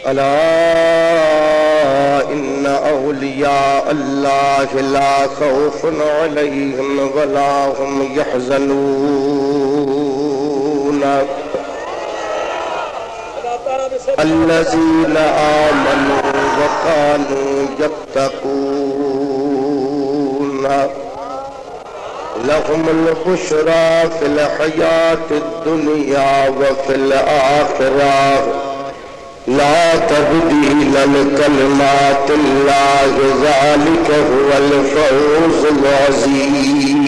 अला इन्ना औलिया अल्लाह ला खौफुन अलैहिम वला हुम यहज़नून अल्लज़ीना आमनू व कानू यत्तकून लहुमुल बुशरा फिल हयातिद दुनिया व फिल आखिरह ला तब्दील लिकलिमातिल्लाह ज़ालिका हुवल फौज़ुल अज़ीम।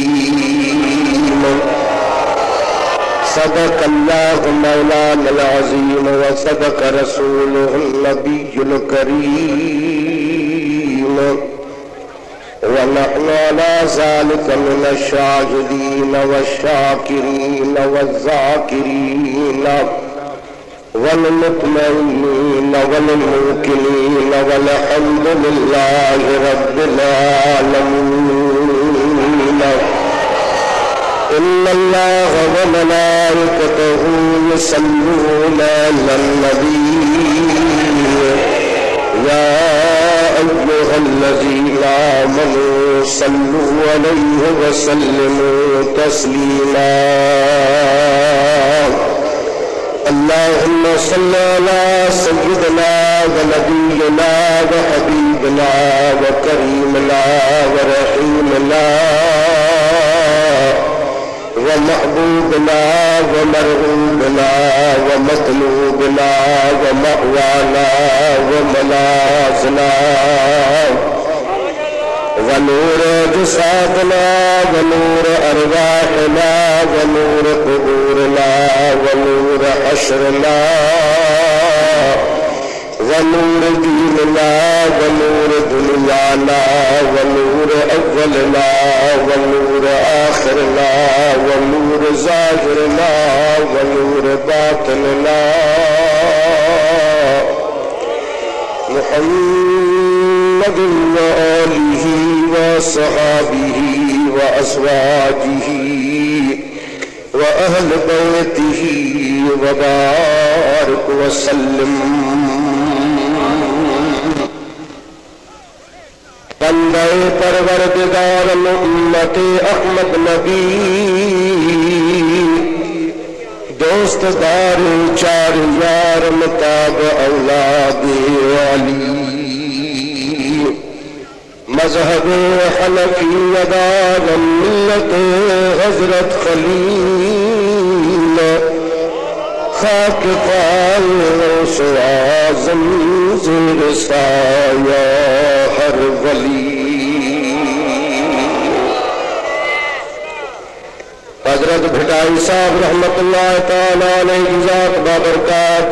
सदक़ल्लाहु मौलाना अज़ीम व सदक़ रसूलुहुन नबियुल करीम व नहनु अला ज़ालिका मिनश शाहिदीन व शाकिरीन व ज़ाकिरीन वल मुतमईनीन वल मुकिनीन वल्हम्दुलिल्लाहि रब्बिल आलमीन। इन्नल्लाह व मलाइकतहु युसल्लूना अलन नबी या अय्युहल्लज़ीना आमनू सल्लू अलैहि व सल्लिमू तस्लीमा। अल्लाहुम्मा सल्लि अला सय्यिदिना व नबियिना व हबीबिना व करीमिना व रहीमिना व महबूबिना व मरहूबिना व मतलूबिना व मअवाना व मलाज़ना व नूर जुसादना व नूर अरवाहना व नूर कुबूरना व नूर हश्रना व नूर दीनना व नूर दुनियाना व नूर अव्वलना व नूर आखिरना व नूर ज़ाहिरना व नूर बातिनना मुहम्मद व आलिही व सहाबिही व अज़वाजिही व अहल बैतिही व बारिक व सल्लिम। बंदे परवरदिगार उम्मत अहमद नबी दोस्तदार चार यार मुताब औलाद अली मज़हब हनफिय्यत मिल्लत हज़रत खलील खाक पाल आज़म ज़ेर साया हर वली। हज़रत भटाई साहब रहमतुल्लाह तआला अलैहि ज़ात बाबरकात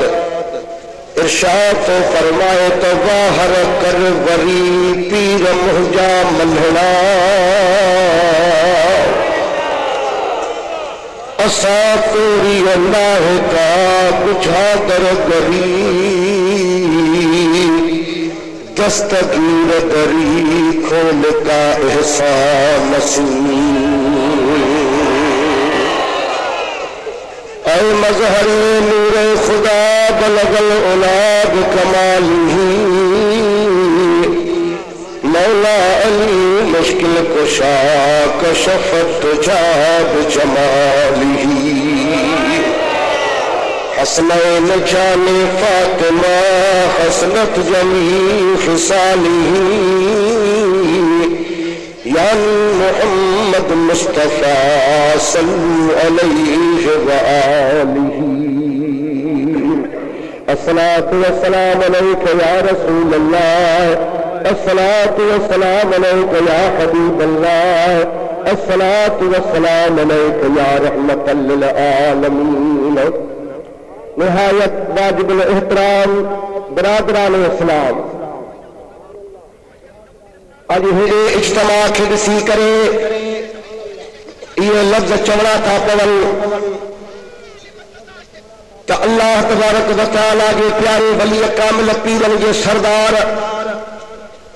इरशाद तो फरमाए तो बाहर कर वरी पीर मुहजा मल्हड़ा असा तोरी अल्लाह का बुझा दर गरी दस्तगीर दरी खोल का एहसान नसीब। ऐ मज़हर नूरे खुदा बलगल उलाद कमालिही मौला अली मुश्किल कुशा कशफत जाब जमालिही हसनैन जाने फातिमा हसनत जमी खिसालिही या मुहम्मद मुस्तफा सल्लु अलैहि व आलिही। अस्सलातु वस्सलामु अलैका या रसूल अल्लाह अस्सलातु वस्सलामु अलैका या हबीब अल्लाह अस्सलातु वस्सलामु अलैका या रहमतल लिल आलमीन। निहायत वाजिबुल एहतराम बरादरान इस्लाम अज हे इज्तिमा खे ॾिसी करे ये लफ्ज़ चवणा था पवन तो अल्लाह तबारक व तआला के प्यारे वली कामिल पीरन के सरदार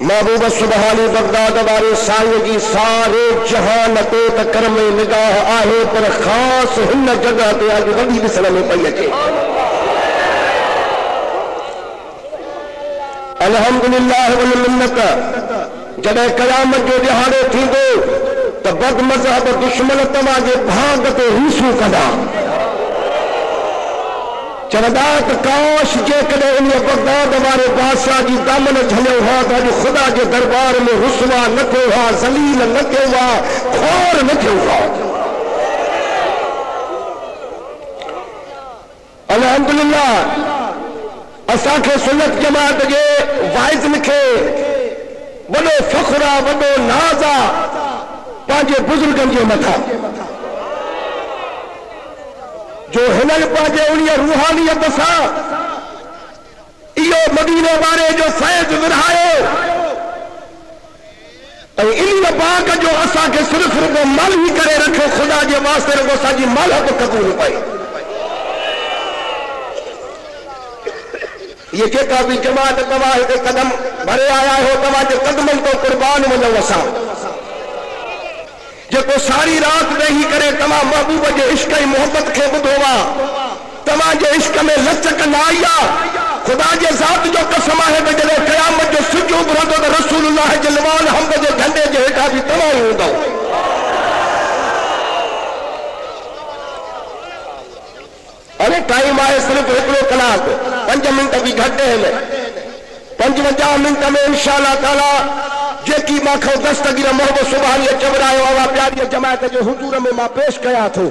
महबूब सुबहानी बगदाद वारे साईं की सारे जहान ते तकर में निगाह आहे पर खास हिन जगह ते अज वॾी ॾिसण में पई अचे। अल्हम्दुलिल्लाह वल मिन्नत। जॾहिं क़यामत जो ॾिहाड़ो थींदो त बद मज़हब दुश्मन तव्हांजे भाग ते हीसू कंदा। चवंदा त काश जेकॾहिं इन बगदाद वारे बादशाह जी दामन झलियो हा त अॼु ख़ुदा जे दरबार में रुसवा न थियो हा, ज़लील न थियो हा, खोर न थियो हा। अल्हम्दुलिल्लाह असांखे सुन्नत जमात जे वाइज़नि खे वॾो फ़ख्रु आहे, वॾो नाज़ आहे पंहिंजे बुज़ुर्गनि जे मथां, जो हिननि पंहिंजे उन रूहानियत सां इहो मदीने वारे जो फैज़ विरहायो ऐं इन बाग जो असांखे सिर्फ़ रुगो मल ई करे रखियो। ख़ुदा जे वास्ते रुगो असांजी मलहत क़बूल पई। ये जेका भी जमात तव्हां हिते कदम भरे आया हो, तव्हांजे कदमनि तो कुर्बान वञो। असां जेको सारी रात वेही करे तव्हां महबूब जे इश्क ऐं मोहब्बत खे ॿुधो आहे, तव्हांजे इश्क में लचक न आई आहे। ख़ुदा जे ज़ात जो कसम आहे त जॾहिं क़यामत जो सिज उभरंदो त रसूलुल्लाह जे लिवान हमद जे झंडे जे हेठां बि तव्हां ई हूंदव। अरे टाइम आहे सिर्फ़ हिकिड़ो कलाक, 5 मिंट भी घटि आहिनि। 55 मिंट में इंशाअल्लाह ताला जेकी मां दस्तगीर मोहब्बत सुभाणे चवरायो आहे प्यारी जमात जे हुजूर में मां पेश कया थो।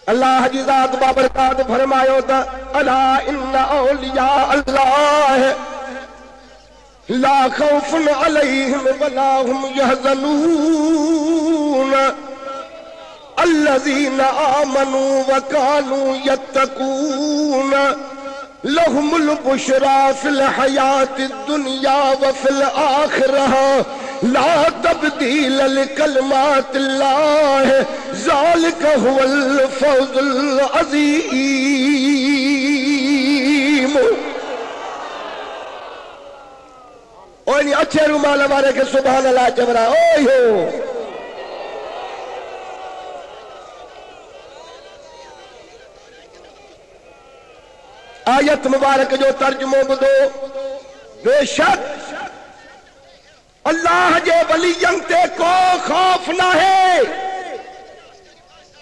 अल्लाह जी ज़ात बाबरकात फरमायो त अला इन्ना औलिया अल्लाह ला खौफुन अलैहिम वला हुम यहज़नून अल्लज़ीना आमनू व कानू यत्तकून लहुमुल बुशरा फिल हयातिद दुनिया व फिल आखिरह ला तब्दील लिकलमातिल्लाह ज़ालिका हुवल फौज़ुल अज़ीम। और ये अच्छे रुमाल वाले के सुभान अल्लाह जबरा ओए हो। आयत मुबारक जो तर्जुमो ॿुधो। बेशक अल्लाह जे वलियन ते को खौफ न है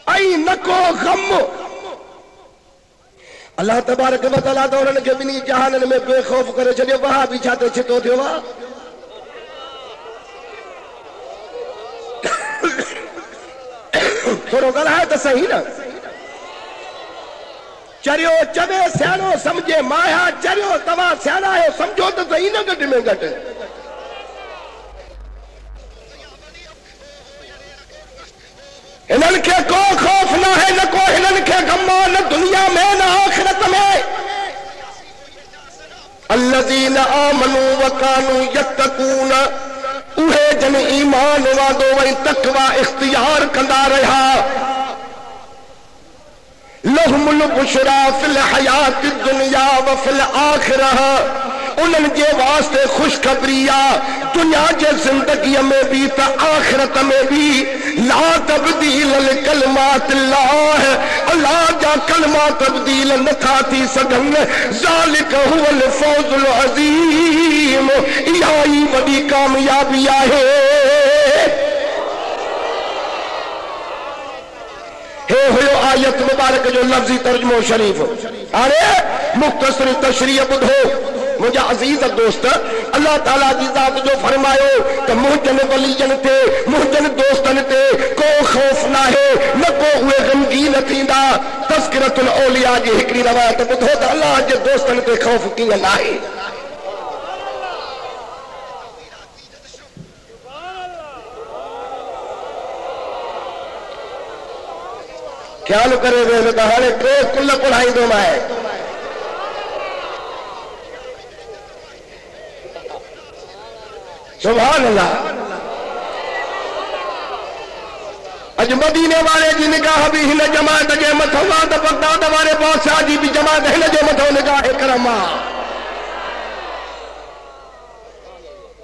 ऐं न को गम। अल्लाह तबारक व तआला तो उन्हनि खे ॿिन्ही जहाननि में बेखौफ करे छॾियो। वहा बि छा ते छितो थियो आहे। थोरो ॻाल्हायो त सही न। चरियो चवे सियाणो समझे माया, चरियो तव्हां सियाणा आहियो समझो त सही न घटि में घटि। हिननि खे को खौफ न है, न को हिननि खे गम, न दुनिया में न आखिरत में। अल्लज़ीना आमनू व कानू यत्तकून, उहे जन ईमान वादो वई तकवा इख्तियार कंदा रहा। लहुमुल बुशरा फिल हयातिद दुनिया व फिल आखिरह, उन्हनि जे वास्ते खुशखबरी आहे दुनिया जे ज़िंदगीअ में भी त आखिरत में भी। ला तब्दील लिकलमातिल्लाह, अल्लाह जा कलमा तब्दील नथा थी सघनि। ज़ालिका हुवल फौज़ुल अज़ीम, इहा ई वॾी कामयाबी आहे। हे हुयो आयत मुबारक जो लफ्ज़ी तर्जुमो शरीफ। अरे मुख्तसर तशरीह ॿुधो मुंहिंजा अज़ीज़ दोस्त। अल्लाह ताला जी ज़ात जो फरमायो त मुंहिंजनि वलियनि ते, मुंहिंजनि दोस्तनि ते को खौफ न आहे, न को उहे गमगीन थींदा। तज़किरतुल औलिया जी हिकिड़ी रवायत ॿुधो त अल्लाह जे दोस्तनि ते खौफ कीअं न आहे। ख्याल करे वे त हाणे 3 कुल पढ़ाईंदो मां। सुभान अल्लाह। अज मदीने वाले जी निगाह भी हिन जमात जे मथां आहे त बगदाद वारे बादशाह जी भी जमात हिन जे मथां निगाह करम आहे।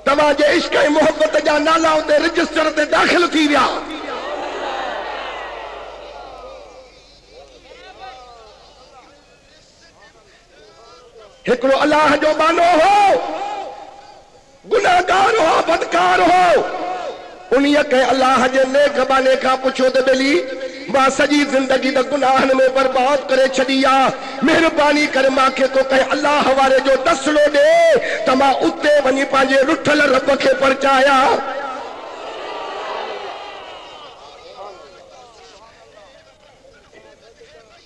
तव्हांजे इश्क ऐं मोहब्बत जा नाला उते रजिस्टर ते दाख़िल थी विया। हिकड़ो अल्लाह जो बानो हो, गुनाहगार हो, बदकार हो, उन्हीं के अल्लाह जे नेक बाने का पुछो तो बेली मां सजी जिंदगी द गुनाहन में बर्बाद करे छड़िया, मेहरबानी करे मां के तो कहे अल्लाह वारे जो दसलो दे त मां उते वनी पांजे रुठल रब के परचाया।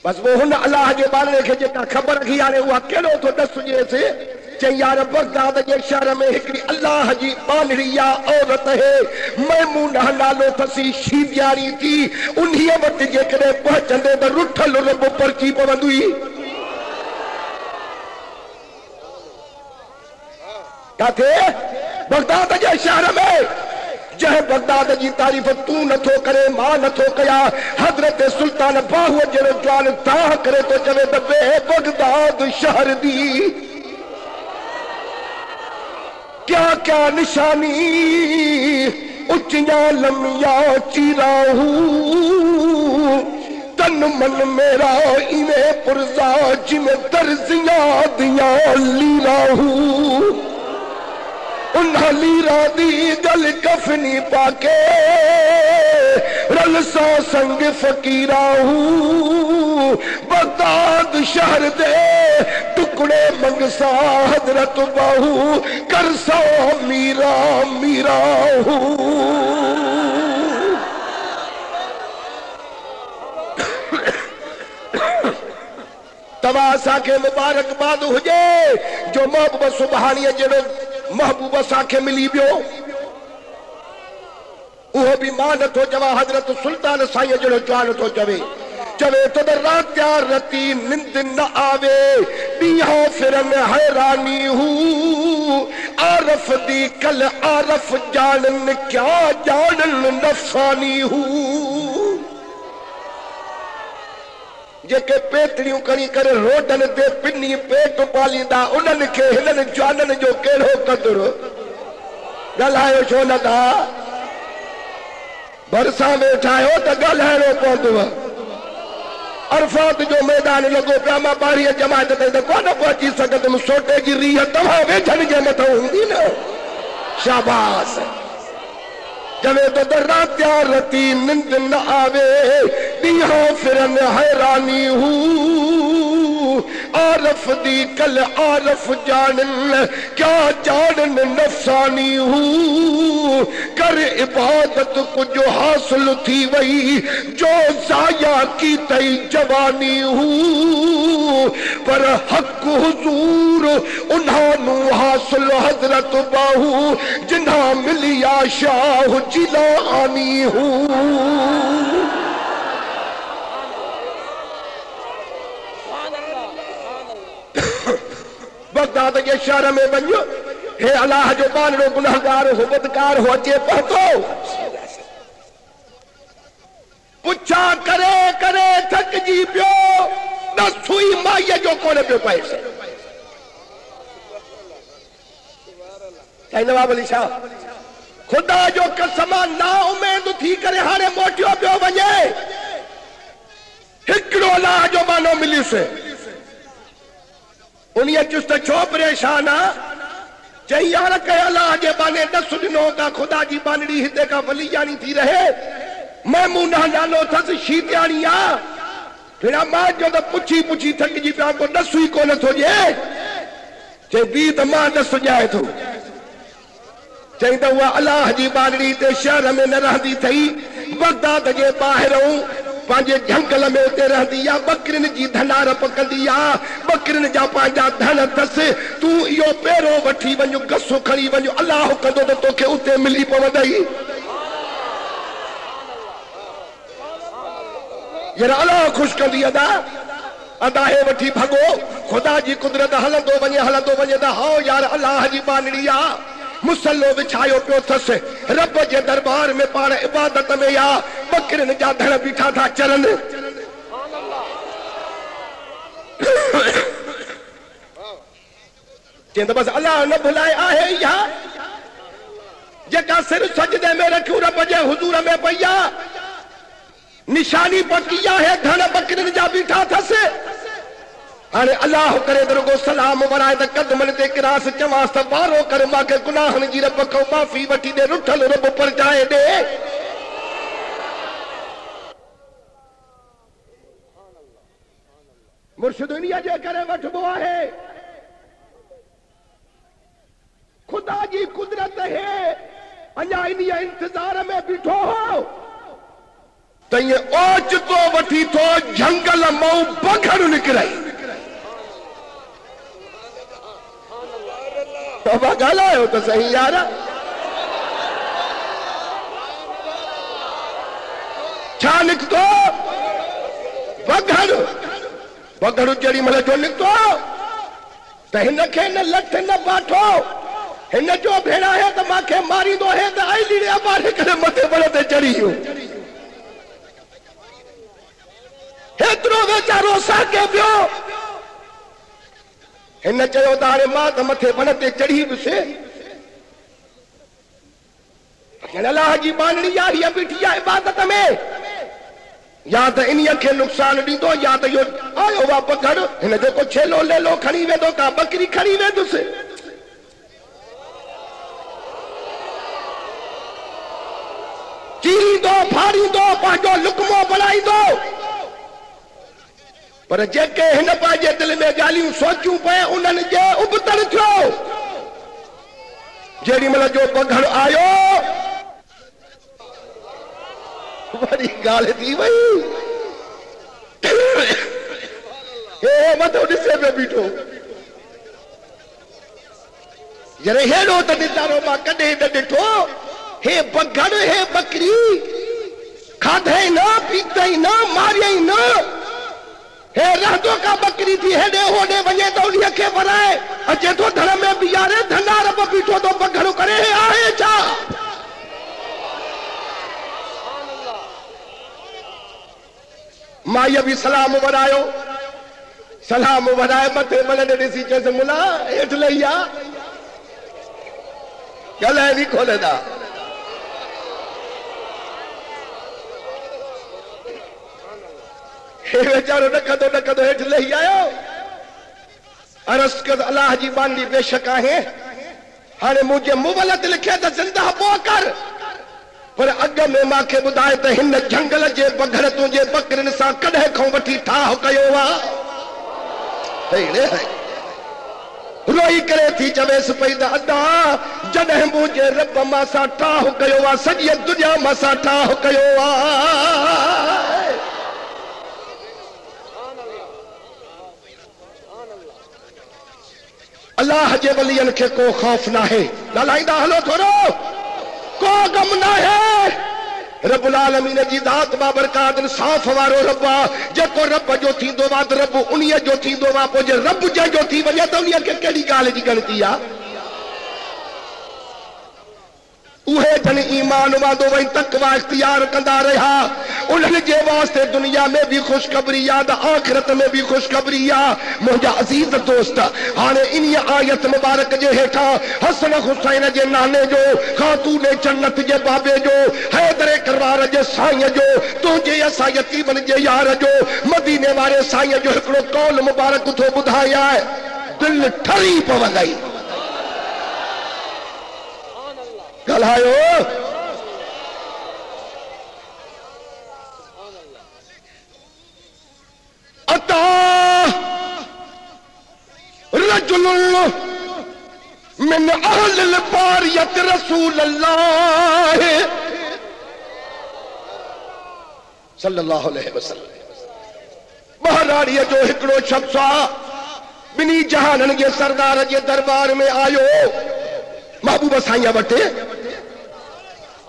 बस वो हुन अल्लाह जे बारे के जेका खबर रखी हाणे उहा केड़ो तो दसजे से चई यार बगदाद जे शहर में हिकड़ी अल्लाह जी बानड़िया औरत है, मैमूना नालो थसी, शीदियारी थी, उन्हीं वट जेकॾहिं पहुचंदे त रुठल रब परची पवंदी। काथे? बगदाद जे शहर में। जह बगदाद जी तारीफ तू नथो करे, मां नथो कया, हजरत सुल्तान बाहु जड़ो जवान ताह करे तो चवे त बे बगदाद शहर दी क्या क्या निशानी, उचिया लमिया चिराहू, तन मन मेरा इन्हें पुरजा जिमें दर्जिया दिया लीराहू, उन्हा लीरा दी गल कफनी पाके रलसा संग फकीराहू, बगदाद शहर दे टुकड़े मंगसा हजरत बाहू, करसा मीरा मीराहू। तवा असांखे मुबारकबाद हुजे जो महबूब सुभाणीअ जहिड़ो महबूब असांखे मिली वियो, उहो बि मां नथो चवां, हजरत सुल्तान साईं जहिड़ो जवान थो चवे, चवे तो रात रती निंद न आवे, ॾींहं फिरन हैरानी हूं, आरफ दी कल आरफ जानन क्या जानन नफसानी हूं, जेके पेतड़ियूं करी करे रोडन ते पिनी पेट पालींदा उन्हनि खे हिननि जवाननि जो कहिड़ो क़दुरु। ॻाल्हायो छो न था? भरसां वेठा आहियो त ॻाल्हाइणो पवंदव। अरफात जो मैदान लॻो पिया, मां ॿारहीं जमात ताईं त कोन पहुची सघंदुमि, सोटे जी रीह तव्हां वेठनि जे मथां हूंदी न। शाबाश। जवे तो रात रती निंद न आवे, ॾींहं फिरन हैरानी हूं, आरफ दी कल आरफ जानन क्या जानन नफसानी हूं, कर इबादत कुछ हासिल थी वही जो जाया की तई जवानी हूं, पर हक हुजूर उन्हानू हासिल हजरत बाहू, जिन्हा मिलिया शाह जिला आनी हूं। बगदाद के शहर में वञो, हे अल्लाह जो बानड़ो गुनाहगार हो, बदकार हो, अचे पहुतो, पुछा करे करे थकजी पियो, न सुई माईअ जो कोन पियो पए। साईं नवाब अली शाह खुदा जो कसम ना उम्मीद थी करे हाणे मोटियो पियो वञे, हिकिड़ो अल्लाह जो बानो मिलियुसि, उन्हीअ चुस्त छो परेशान आ, चई यार कहे अल्लाह जे बाने दस ॾिनो का खुदा जी बानड़ी हिते का वलीयानी थी रहे, मैमूना नालो अथसि, शीदियाणी आ, फिर मां जो त पुछी पुछी थकिजी पिया, को दस ई कोन थो ॾिए, चई ॿी त मां दस ॾियां थो, चई त उहा अल्लाह जी बानड़ी ते शहर में न रहंदी थई, बगदाद जे ॿाहिरों पंहिंजे झंगल में उते रहंदी आ, बकरिन जी धनार पकंदी आ, बकरिन जा पंहिंजा धन अथसि, तूं इहो पहिरों वठी वञो, गसो खणी वञो, अल्लाह कंदो त तोखे उते मिली पवंदई। यार अल्लाह खुश कंदी अदा अदा हे वठी भगो, खुदा जी कुदरत हलंदो वञे त हाओ यार अल्लाह जी बानड़ी आ, मुसल्लो विछायो पियो अथसि, रब जे दरबार में पाण इबादत में या, बकरिन जा धण बीठा था चरन। चवंदा बस अल्लाह न भुलाए आहे इहा जेका सिर सजदे में रखियो रब जे हुजूर में पई आ, निशानी पकी आहे, धण बकरिन जा बीठा अथसि, अरे अल्लाह करे दरगो सलाम वराए त कदमन ते किरास चवास त वारो कर माके गुनाहन जी रब को माफी वठी दे रुठल रब पर जाए दे। मुर्शिद दुनिया जे करे वठबो आहे खुदा जी कुदरत है अञा इन इंतजार में बीठो हो त ये ओच तो वठी तो जंगल मऊ बघड़ निकराई तोबा गालायो तो सही यार छा निकतो बघड़ बघड़ जड़ी मल जो निकतो त हिन खे न लठ न बाठो हिन जो भेड़ा है त माखे मारी दो है त आई लीड़े मारे करे मथे बड़े ते चढ़ी हो हेतरो वेचारो साके पियो हिन चयो त हाणे मां त मथे बण ते चढ़ी वियुसि अल्लाह जी बानड़ी यार ये बीठी आहे इबादत में या त इन्हीअ खे नुक़सान ॾींदो या त इहो आयो वा पकड़ हिन जो को छेलो लेलो खणी वेंदो का बकरी खणी वेंदुसि चीरींदो फाड़ींदो पंहिंजो लुकमो बणाईंदो पर जेके हिन पंहिंजे दिल में ॻाल्हियूं सोचियूं पए उन्हनि जे उबतड़ थियो जेॾी महिल जो बघड़ आयो वरी ॻाल्हि थी वई हे मथो ॾिसे पियो बीठो जरे हेॾो त ॾिसारो मां कॾहिं न ॾिठो हे बघड़ हे बकरी खाधई न पीतई न मारियई न हे रहंदो का बकरी थी हेॾे होॾे वञे तो उन्हीअ खे वराए अचे तो धड़ में बीहारे धंधा रब बीठो तो बघड़ करे हे आहे छा माईअ बि सलाम वरायो सलाम वराए मथे मल ॾिसी चयसि मुला हेठि लही आ ॻाल्हाए बि खोलंदा हे वेचारो नकदो हेठि लही आयो अर्ज़ कयो अल्लाह जी बानी बेशक आहे हाणे मुंहिंजे मुवल ते लिखे त ज़िंदा पो कर पर अॻ में मांखे ॿुधाए त हिन जंगल जे बघड़ तुंहिंजे बकरिन सां कॾहिं खां वठी ठाह कयो आहे रोई करे थी चवेसि पई त अदा जॾहिं मुंहिंजे रब मां सां ठाह कयो आहे सॼी दुनिया मां सां ठाह कयो आहे अल्लाह जे वलियन खे को खौफ ना है ॻाल्हाईंदा हलो थोरो को गम ना है रब्बुल आलमीन जी ज़ात बाबरकात इंसाफ वारो रब आहे जेको रब जो थींदो आहे त रब उन्हीअ जो थींदो आहे पोइ जे रब जंहिंजो थी वञे त उन्हीअ खे कहिड़ी ॻाल्हि जी ॻणती आहे उहे जन ईमान वादो वही तकवा इख्तियार कंदा रहा उन्हनि जे वास्ते दुनिया में भी खुशखबरी आ त आखिरत में भी खुशखबरी आ मुंहिंजा अज़ीज़ दोस्त हाणे इन आयत मुबारक जे हेठा हसन हुसैन जे नाने जो खातून जन्नत जे बाबे जो हैदर करवार जे साईं जो तुंहिंजे असां यतीमन जे यार जो मदीने वारे साईं जो हिकिड़ो कौल मुबारक थो ॿुधाए आहे दिल ठरी पवंदई ॻाल्हायो अता रजुल मिन अहलिल बारियत रसूल अल्लाह सल्लल्लाहु अलैहि वसल्लम महाराणीअ जो हिकिड़ो शख्स आहे ॿिन्ही जहाननि जे सरदार जे दरबार में आयो महबूब साईं वटि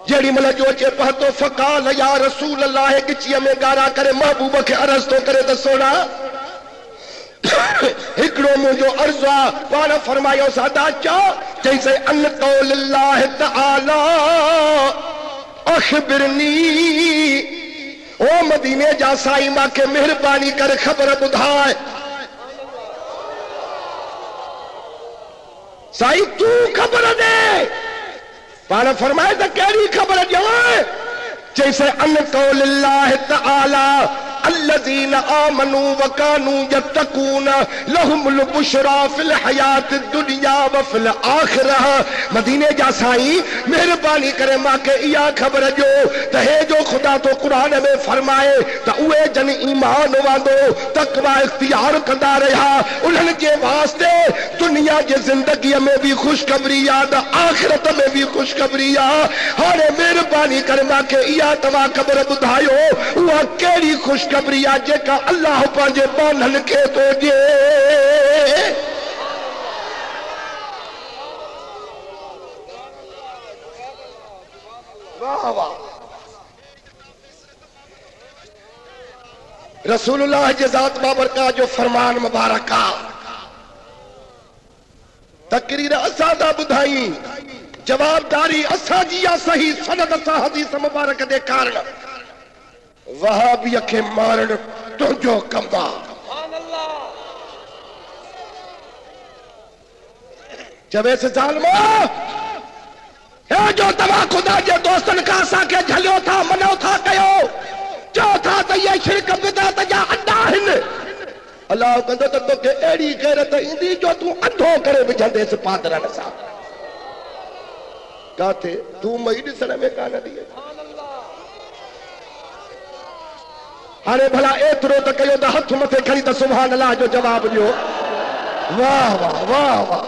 जेड़ी महिल जो अचे पहुतो फ़क़ाल या रसूल अल्लाह गिचीअ में ॻारा करे महबूब खे अर्ज़ थो करे त सोना हिकिड़ो मुंहिंजो अर्ज़ आहे पाण फरमायो सादा चओ चईं अन क़ौलिल्लाह तआला अख़बिरनी ओ मदीने जा साईं मांखे महिरबानी करे ख़बर ॿुधाए साईं तू खबर दे पाण फरमाए त कहिड़ी ख़बर ॾियां जैसे अन क़ौलिल्लाह तआला अल्लज़ीना आमनू व कानू यत्तकून लहुमुल बुशरा फिल हयात दुनिया व फिल आखिरह। मदीने जा साईं मेहरबानी करे मांखे इहा ख़बर जो त हे जो खुदा तो कुरान में फरमाए त उहे जन ईमान वांदो तकवा इख्तियार कंदा रहा उन्हनि जे वास्ते दुनिया जी ज़िंदगीअ में भी ख़ुशख़बरी आ त आखिरत में भी ख़ुशख़बरी आ। हाणे मेहरबानी करे मांखे इहा तव्हां ख़बर ॿुधायो उहा कहिड़ी ख़ुशख़बरी आ जेका अल्लाह पंहिंजे बाननि खे थो ॾिए। वाह वाह। रसूलुल्लाह जे ज़ात बाबरकात जो फरमान मुबारक आ। तकरीर असां था ॿुधाई जवाबदारी असां जी आ। सही सनद सां हदीस मुबारक जे कारण वहाबिय खे मारण तुंहिंजो कम आ। चवेसि ज़ालिमो हे जो तव्हां ख़ुदा जे दोस्तनि खां असांखे झलियो था मनो था कयो चओ था त इहे शिरक बिदअत जा अड्डा आहिनि। अलाह कंदो त तोखे अहिड़ी गैरत ईंदी जो तूं अंधो करे विझंदेसि पादरनि सां। काथे तूं मई ॾिसण में कान ॾी। हाणे भला एतिरो त कयो त हथ मथे खणी त सुभान अल्लाह जो जवाब ॾियो। वाह वाह वाह वाह।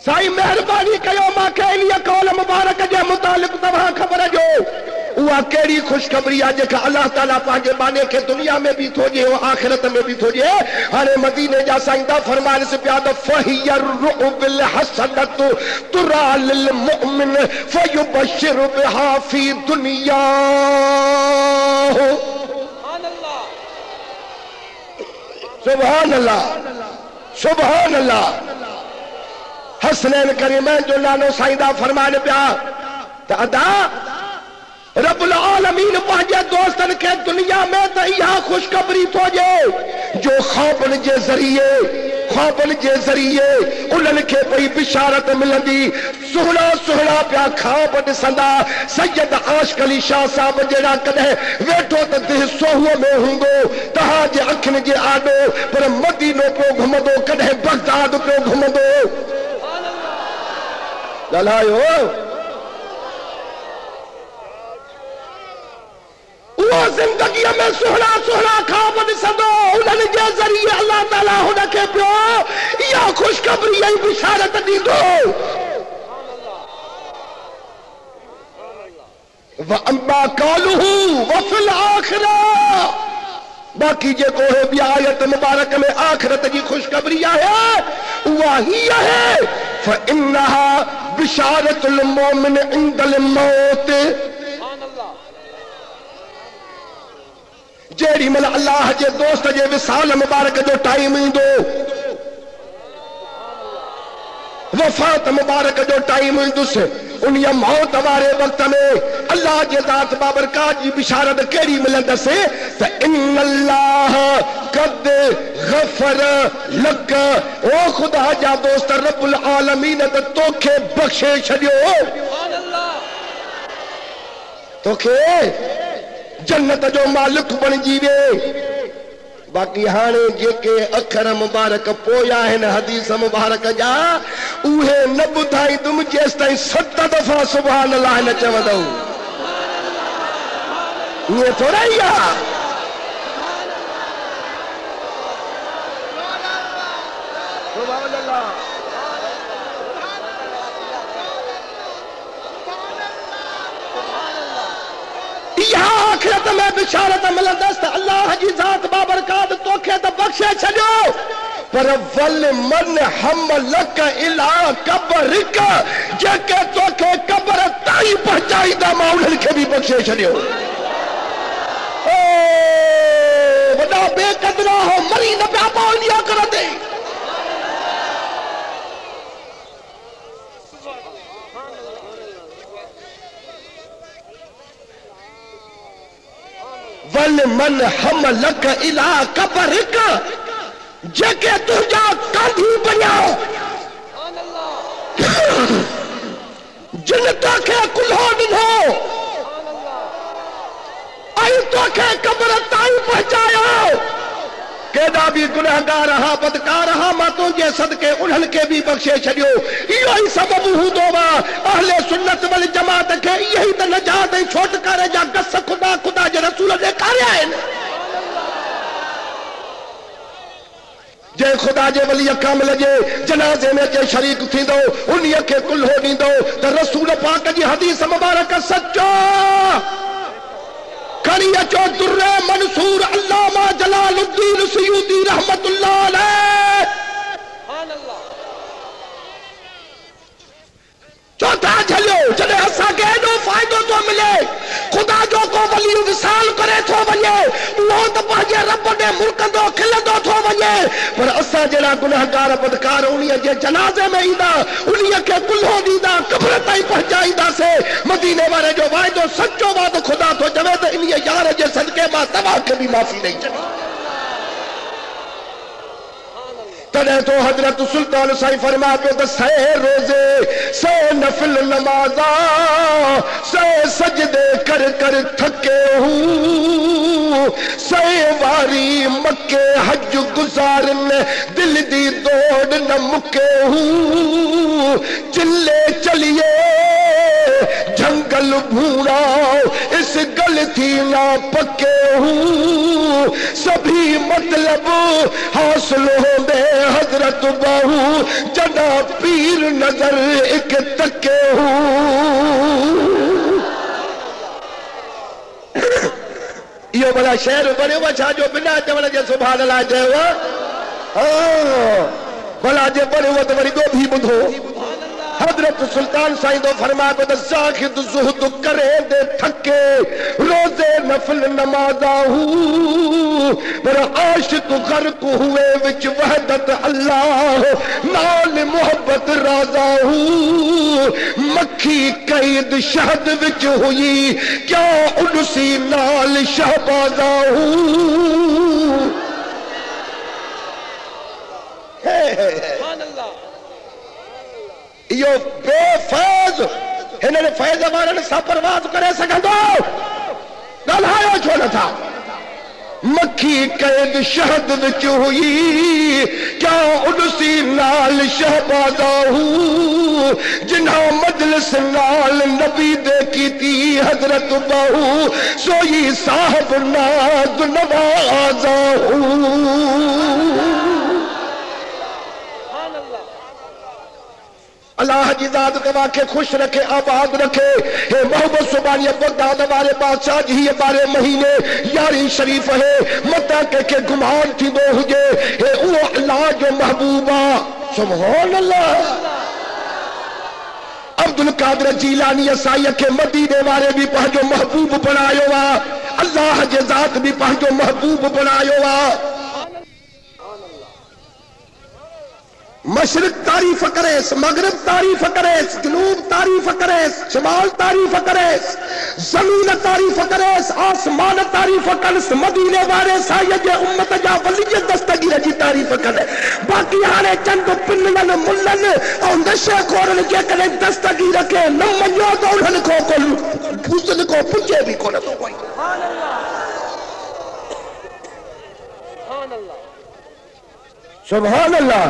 साईं मेहरबानी कयो मांखे इन कौल मुबारक जे मुतालिक तव्हां ख़बर जो उहा कहिड़ी ख़ुशख़बरी आहे जेका अल्लाह ताला पंहिंजे बाने खे दुनिया में बि थो ॾिए आख़िरत में बि थो ॾिए। हाणे मदीने जा साईं दा फरमाइनि पिया त फहियर रुबिल हसनत तुरा लिल मुमिन फयुबशिर बिहा फी दुनिया। सुभान अल्लाह सुभान अल्लाह। हसनैन करीमैन जो नालो साईं दा फरमाइनि पिया त अदा रब्बुल आलमीन पंहिंजे दोस्तनि खे दुनिया में त इहा ख़ुशख़बरी थो ॾिए जो ख्वाबनि जे ज़रिए उन्हनि खे पई बिशारत मिलंदी। सुहिणा सुहिणा पिया ख्वाब ॾिसंदा। सैयद आशिक़ अली शाह साहब जहिड़ा कॾहिं वेठो त दिलि सोहुअ में हूंदो तव्हांजे अखियुनि जे आॾो पर मदीनो पियो घुमंदो कॾहिं बगदाद पियो घुमंदो। ॻाल्हायो उहो ज़िंदगीअ में सुहिणा सुहिणा ख्वाब ॾिसंदो उन्हनि जे ज़रिए अल्लाह ताला हुनखे पियो इहा ख़ुशख़बरी ऐं बिशारत ॾींदो। व अम्मा कालुहु व फिल आखिरह। बाक़ी जेको है ॿी आयत मुबारक में आखिरत जी ख़ुशख़बरी आहे उहा ही आहे फइन्नहा बिशारतुल मोमिन इंदल मौत। जेड़ी महिल अल्लाह जे दोस्त जे विसाल मुबारक जो टाइम ईंदो वफ़ात मुबारक जो टाइम ईंदुसि उन मौत वारे वक्त में अल्लाह जे ज़ात बाबरकात जी बिशारत कहिड़ी मिलंदसि त इन्नल्लाह कद गफ़र लक। ओ खुदा जा दोस्त रब्बुल आलमीन त तोखे बख़्शे छॾियो तोखे जन्नत जो मालिक बणिजी वे। बाक़ी हाणे जेके अखर मुबारक पोया आहिनि हदीस मुबारक जा उहे न ॿुधाईंदुमि जेसि ताईं 7 दफ़ा सुभान अल्लाह न चवंदव। ईअं थोरा ई आहे। सुभान अल्लाह। इहा आखिरत में बिशारत मिलंदसि त अल्लाह जी ज़ात बाबरकात तोखे त बख़्शे छॾियो पर वल मन हमलक इला कब्रिक जेके तोखे कब्र ताईं पहुचाईंदा मां उन्हनि खे बि बख़्शे छॾियो। ओ वॾा बेक़दरा हो मरी न पिया पओ इन्हीअ करंदे। वल मन हमलक इला कब्रिक जेके तुंहिंजा कांधी बणियाओ जिन तोखे कुल्हो ॾिनो के कब्र ताईं पहुंचायो। केॾा बि गुनहगार हा बदकार हा मां तुंहिंजे सदके उन्हनि खे बि बख़्शे छॾियो। इहो ई सबबु हूंदो आहे अहले सुन्नत वल जमात खे इहे ई त नजात ऐं छोटकारे जा गस खुदा जे रसूल ॾेखारिया आहिनि। जे खुदा जे वली कामिल जे जनाज़े में जे शरीक थींदो उन्हीअ खे कुल्हो ॾींदो त रसूल पाक जी हदीस मुबारक सचो। खणी अचो दुर्रे मंसूर अल्लामा जलालुद्दीन सयूती रहमतुल्लाह अलैह। चौथा झलियो जॾहिं असांखे एॾो फ़ाइदो थो मिले ख़ुदा जो को वली विसाल करे थो वञे उहो त पंहिंजे रब ॾे मुर्कंदो खिलंदो थो वञे, पर असां जहिड़ा गुनहगार बदकार उन्हीअ जे जनाज़े में ईंदा उन्हीअ खे कुल्हो ॾींदा क़ब्र ताईं पहुचाईंदासीं। मदीने वारे जो वाइदो सचो वादो ख़ुदा थो चवे त इन्हीअ यार जे सदके मां तव्हांखे बि माफ़ी ॾेई छॾी। तॾहिं तो हजरत सुल्तान साईं फरमा पियो त सै रोज़े सै नफिल नमाज़ा सै सजदे कर कर थके हूं सै वारी मक्के हज गुज़ारन दिल दी दौड़ न मुके हूं चिल्ले चलिए जंगल भूरा इस गल थी ना पक्के हूं सभी मतलब हासिल होंदे हजरत बाहू जदा पीर नजर एक तके हूं। यो बड़ा शेर बणियो छा जो बिना चवण जे सुभान अल्लाह चयो। हाँ भला जे बणियो त वरी ॿियो बि ॿुधो। हजरत सुल्तान साईं तो फरमा को ज़ाहिद ज़ुहद करे दे थके रोजे नफल नमाज़ा हूं पर आशिक गर्क हुए विच वहदत अल्लाह नाल मोहब्बत राजा हूं मक्खी कैद शहद विच हुई क्या उनसी नाल शहबाजा हूं। यो बेफैज हिनने फैज वारनि सां परवाज़ करे सघंदो ॻाल्हायो छो नथा। मक्खी कैद शहद विच हुई क्या उनसी नाल शहबाजा हूं जिन्हा मजलिस नाल नबी दे कीती हजरत बाहू सोई साहब नाज नवाजा हूं। अल्लाह जी ज़ात तव्हां खे खुश रखे आबाद रखे। हे मोहब्बत सुबानी बगदाद वारे बादशाह जी बारे महीने यारी शरीफ है मता के गुमान थींदो हुजे हे उहो अल्लाह जो महबूब आ। सुभान अल्लाह। अब्दुल कादिर जीलानी साईं के मदीने वारे भी पंहिंजो महबूब बनायो आ। अल्लाह जे ज़ात भी पंहिंजो महबूब बनायो आ। मशरिक तारीफ करेस मगरिब तारीफ करेस जनूब तारीफ करेस शमाल तारीफ करेस जमीन तारीफ करेस आसमान तारीफ करेस मदीने वाले साईं जे उम्मत जा वली दस्तगीर जी तारीफ करे। बाकी हाणे चंद पिनन मुल्लन और नशे खोरन जे कने दस्तगीर के न मञो तो उन्हनि को हुस्न को पुछे भी कोन तो कोई। सुभान अल्लाह।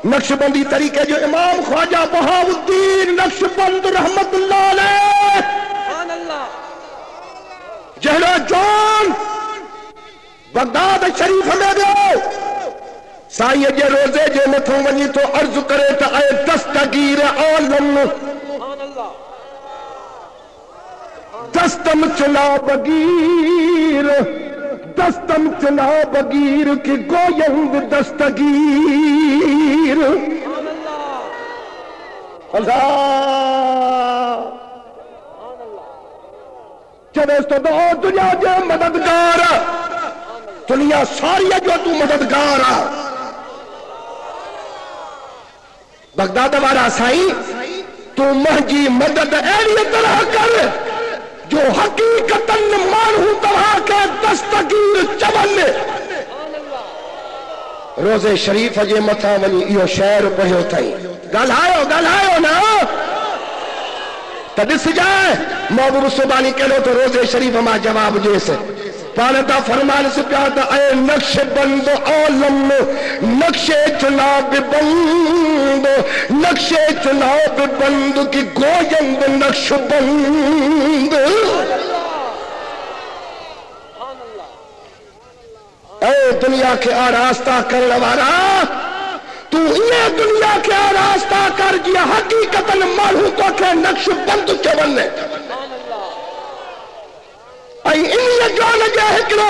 नक्शबंदी तरीके जो इमाम ख्वाजा बहाउद्दीन नक्शबंद रहमतुल्लाह अलैह जहरा जान बगदाद शरीफ में वियो साईं जे रोज़े जे मथों वञी तो अर्ज करे त ऐ दस्तगीर आलम दस्तम चला बगीर दस्तम चला बगीर की गोयंग दस्तगीर। अल्लाह चवे तो दो दुनिया जे मददगार दुनिया सारी जो तू मददगार आ। बगदाद वारा साईं तू मुंहिंजी मदद अहिड़ी तरह कर जो हकीकतन मानू तव्हां के दस्तगीर चवन। रोज़े शरीफ जे मथा वञी इहो शेर पढ़ियो अथई। ॻाल्हायो ॻाल्हायो ना तो दिस जाए महबूब सुबानी कहो तो रोजे शरीफ मां जवाब जैसे पानता फरमान से प्यार ए नक्श बंद आलम नक्शे चुनाव बंद नक्शे चुनाव बंद की गोयंद नक्श बंद। ए दुनिया के आरास्ता करने वाला तू ये दुनिया के आरास्ता कर दिया हकीकतन मालूम तो के नक्श बंद के बनने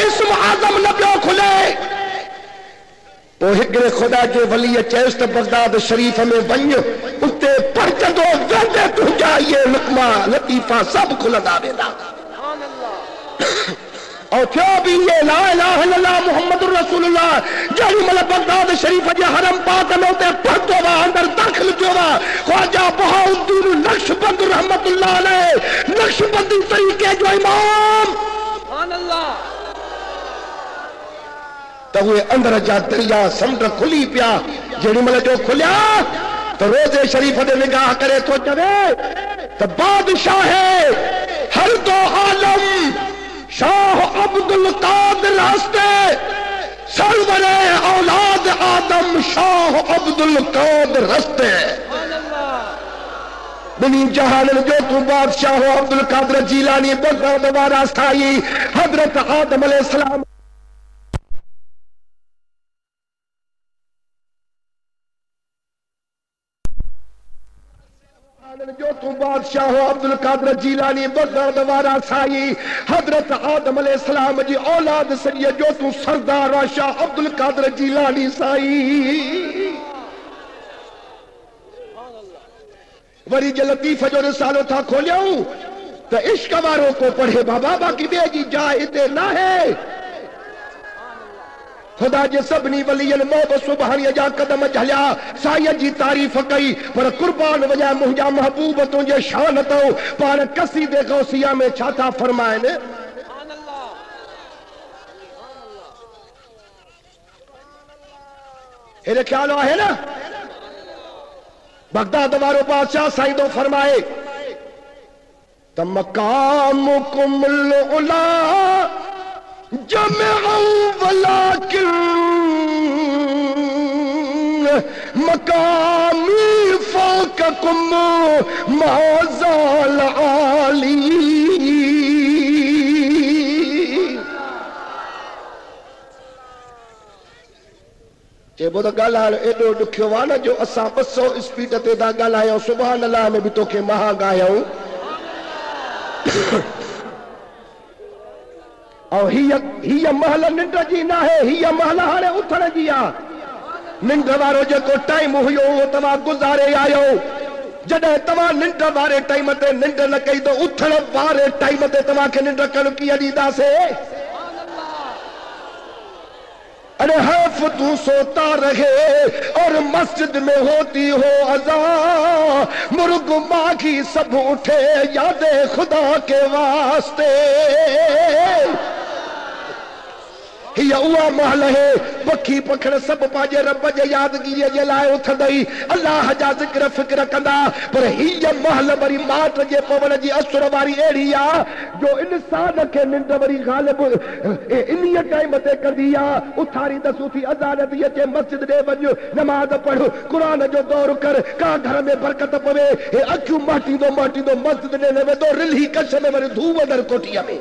इसम आदम न पियो खुले पोइ हिकिड़े खुदा जे वली चयसि त बगदाद शरीफ में वञ उते पढ़जंदो वेंदे तुंहिंजा इहे लुकमा लतीफ़ा सभु खुलंदा वेंदा। और थियो भी ये ला इलाहा इल्लल्लाह मुहम्मदुर रसूलुल्लाह जेडी मल बगदाद शरीफ जे हरम पाक में उते पढ़तो वा अंदर दाखिल थियो वा ख्वाजा बहाउद्दीन नक्शबंद रहमतुल्लाह अलैह नक्शबंदी तरीके जो इमाम सुभान अल्लाह तो वे अंदर जा दरिया समुंड खुली पिया जेडी मल जो खुलिया तो रोजे शरीफ दे निगाह करे तो चवे तो बादशाह है हर दो आलम शाह अब्दुल कादिर हस्ते सरवरे औलाद आदम शाह अब्दुल कादिर हस्ते बिनी जहान जो तू बादशाह अब्दुल कादिर जीलानी बगदाद वाला स्थाई हजरत आदम अलैहिस्सलाम जो तू बादशाह अब्दुल कादिर जीलानी बगदाद वाला साई हजरत आदम अलैहिस्सलाम जी औलाद सही जो तू सरदार शाह अब्दुल कादिर जीलानी साई वरी जे लतीफ जो रिसालो था खोलियो तो इश्क वारों को पढ़े बाबा बाकी बेजी जाए इते ना है खुदा जे सभनी वलियन मोहब सुभानी जा कदम झलिया साईं जी तारीफ कई पर कुर्बान वजा मुंहिंजा महबूब तुंहिंजे शान तो पाण कसीदे गौसिया में छा था फरमाइनि हेरे ख्याल है ना बगदाद वारो बादशाह साईं तो फरमाए त मकाम कुमुल उला वलाकिन मकामी फौककुम मौज़ाल आली चइबो त ॻाल्हाइण एॾो ॾुखियो आहे न जो असां 200 स्पीड ते था ॻाल्हायूं सुभान अल्लाह में बि तोखे महा ॻायूं और हीअ महल निंड जी न आहे हीअ महल हाणे उथण जी आहे निंड वारो जेको टाइम हुयो उहो तव्हां गुज़ारे आयो जॾहिं तव्हां निंड वारे टाइम ते निंड न कई त उथण वारे टाइम ते तव्हांखे निंड करणु कीअं ॾींदासीं अरे हफ तू सोता रहे और मस्जिद में होती हो अज़ा मुर्ग माखी सब उठे यादे खुदा के वास्ते हिया उहा महल है पखी पखड़ सब पाजे रब जे यादगिरीअ जे लाइ उथंदई अल्लाह जा ज़िक्र फिक्र कंदा पर हीअ महल वरी माट जे पवण जी असुर वारी अहिड़ी आहे जो इंसान खे निंड वरी ग़ालिब इन्हीअ टाइम ते कंदी आहे उथारी दसू थी अज़ान थी अचे मस्जिद ॾे वञ नमाज़ पढ़ क़ुरान जो दौर कर का घर में बरकत पवे हे अखियूं माटींदो मस्जिद ॾे न वेंदो रिल्ही कच्छ में वरी धू वधर कोठीअ में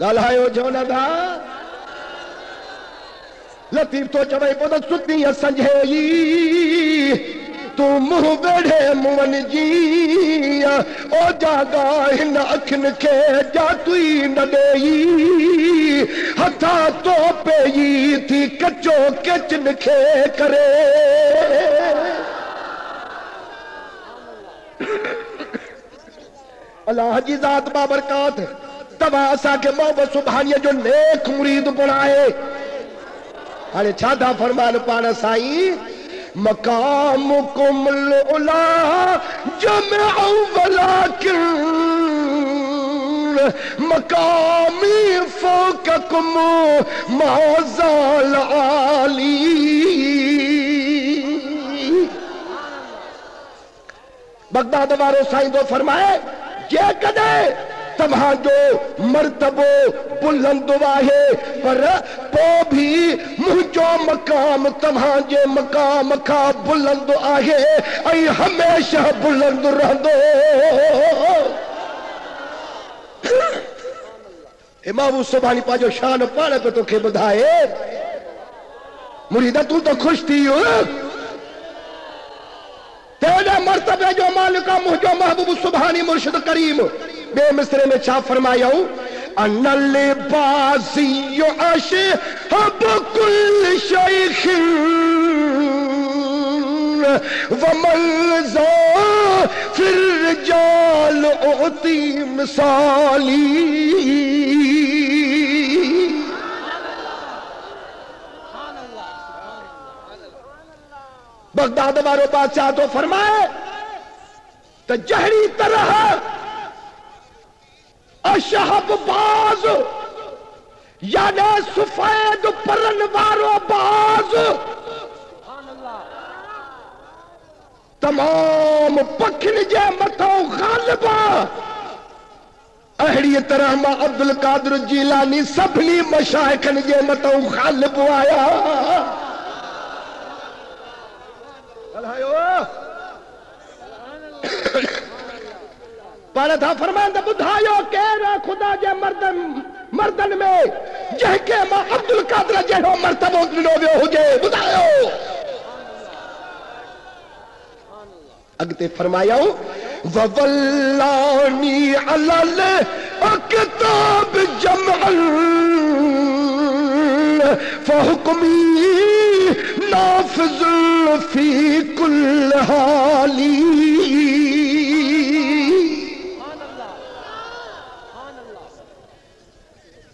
ॻाल्हायो छो न था लतीफ़ तो चवई पोइ त सुती संझे तू मुंहुं वेढ़े मुंहनि जी ओ जागा हिन अखियुनि खे जातुई न ॾेई हथा तो पेई थी कचो केचन खे करे अल्लाह जी ज़ात बाबरकात तव्हां असांखे मोहब्बत सुभाणीअ जो नेक मुरीद बणाए हाणे छा था फरमान पाण साईं मकाम कुमुल उला जमअ वलाकिन मकामी फौककुम मौज़ाल आली बगदाद वारो साईं तो फरमाए जे कदे तव्हांजो मर्तबो बुलंद आहे पर पो भी मुंहिंजो मकाम तव्हांजे मकाम खां बुलंद आहे ऐं हमेशह बुलंद रहंदो। इमाम सुभानी पंहिंजो शान पाण पे तोखे ॿुधाए। मुरीद तू तो खुश थी हो तेरे मर्तबे जो मालिक मुंहिंजो महबूब सुभानी मुर्शिद करीम बे मिसरे में छा फरमायो अनल बाज़ियो अशहब कुल शैखिन वमन ज़ाफ़िर रिजाल उती मिसाली। बगदाद वारो बादशाह तो फरमाए तो जहरी तरह अशहब बाज यानी सफेद परन वारो बाज तमाम पखिन जे मथों गालिब अहिड़ी तरह मां अब्दुल कादिर जीलानी सभिनी मशाइखन जे मथों गालिब आया। पर था फरमाइंदा बुधायो केर खुदा जे मर्दन में जंहिंखे मां अब्दुल कादिर जहिड़ो मर्तबो ॾिनो वियो हुजे बुधायो। अॻिते फरमायो ववल्लानी अलल अकताब जमअल फहुक्मी नाफिज़ुल फी कुल हाली।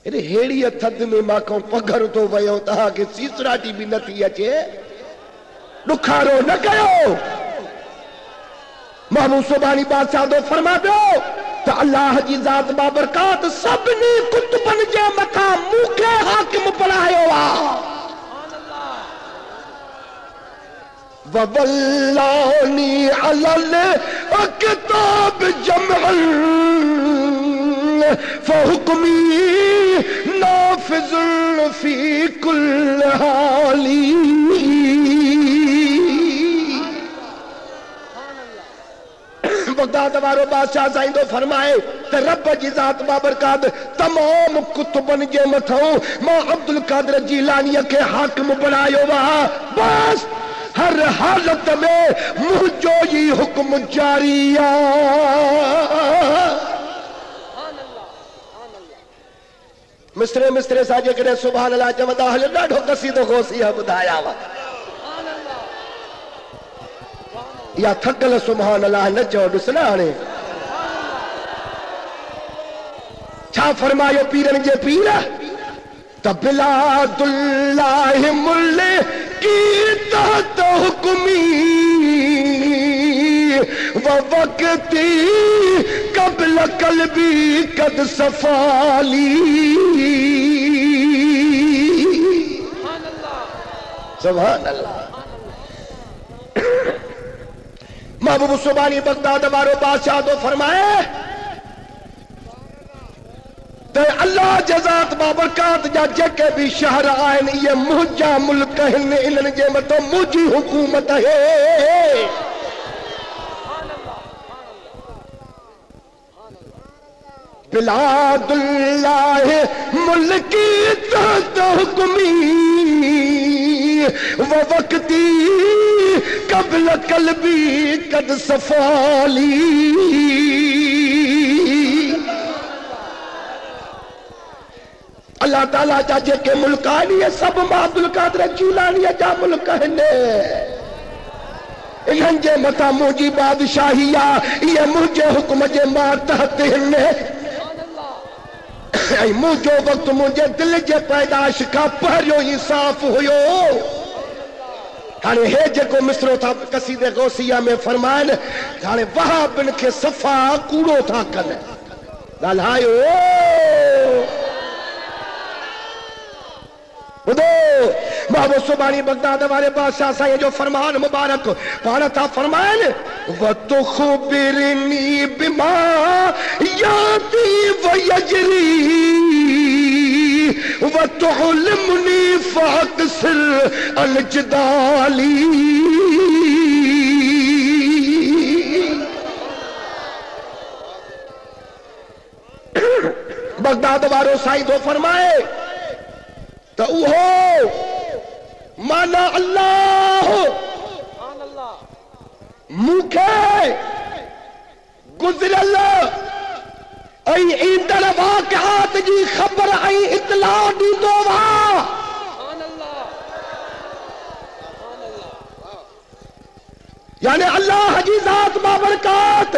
अरे हेड़ी थद में मां पघर तो वयो तव्हांखे सीसराटी भी न थी अचे ॾुखारो न कयो। महबूब सुभानी बादशाह तो फरमा पियो तो अल्लाह जी ज़ात बाबरकात सभिनी कुतुबनि जे मथां मूंखे हाकिम बणायो आहे। ववल्लानी अलल अकताब जमअल फहुक्मी नाफिज़ुल फी कुल हाली। बगदाद वारो बादशाह साईं तो फरमाए त रब जी ज़ात बाबरकात तमाम कुतुबनि जे मथों मां अब्दुल कादिर जीलानी खे हाकिम बणायो आहे। बस हर हालत में मुंहिंजो ही हुक्म जारी आहे। मिस्रे मिस्रे सां जेकॾहिं सुभान अल्लाह चवंदा हल ॾाढो कसीदो गोसी ॿुधाया हुआ या थकल सुभान अल्लाह न चओ ॾिस न हाणे छा फरमायो पीरनि जे पीर त बिलादुल्लाह मुल की तहत हुक्मी व वक्ती कबल कल्बी कद सफाली। सुभान अल्लाह। महबूब सुभानी बगदाद वारो बादशाह तो फरमाए तो अल्लाह जज़ात बाबरकात जा जेके भी शहर आहिनि ये मुंहिंजा मुल्क आहिनि इन्हनि जे मथां मुंहिंजी हुकूमत है। बिलादुल्लाह मुल्की तहत हुक्मी व वक्ती कबल कल्बी कद सफाली। अल्लाह ताला जा जेके मुल्क आहिनि ये सब मां अब्दुल कादिर जीलानी जा मुल्क आहिनि इन्हनि जे मथां मुंहिंजी बादशाही आहे। इहे मुंहिंजे हुक्म जे मातहत आहिनि ऐं मुंहिंजो वक़्तु मुंहिंजे दिल जे पैदाश खां पहिरियों ई साफ़ हुयो। हाणे हे जेको मिसरो था कसीदे गौसिया में फरमाइनि हाणे वहाबिन खे सफ़ा कूड़ो था कनि ॻाल्हायो ॿुधो। महबूब सुभानी बगदाद वारे बादशाह साईं जो फरमान मुबारक पाण था फरमाइनि वतुखबिरनी बिमा यादी वयजरी वतुअल्लिमनी फाकसिर अलजदाली। बगदाद वारो साईं तो फरमाए तो उहो माना अल्लाह मूंखे गुज़िरियल ऐं ईंदड़ वाक़िआत जी ख़बर ऐं इतला ॾींदो वा। यानी अल्लाह जी ज़ात बाबरकात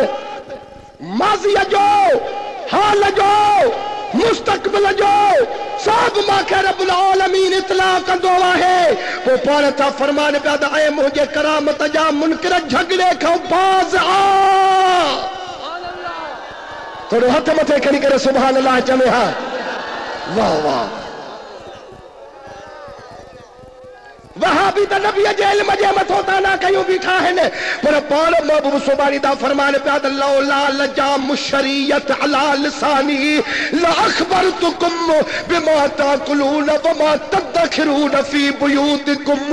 माज़ीअ जो हाल जो मुस्तक़बिल जो सब मांखे रब्बुल आलमीन इतला कंदो आहे। वो पाण था फरमान पिया त ऐं मुंहिंजे करामत जा मुनकिर झगड़े खां बाज़ आ। थोड़ो हथ मथे खणी करे सुभान अल्लाह चवे हा। वाह वाह। वहां भी त नबी जे इल्म जे मथो ताना कयूं बीठा आहिनि पर पाण महबूब सुबानी दा फरमान पिया त लौला लजा मुशरियत अला लिसानी ला अखबरतुकुम बिमा ताकुलून वमा तदखिरून फी बुयूतिकुम।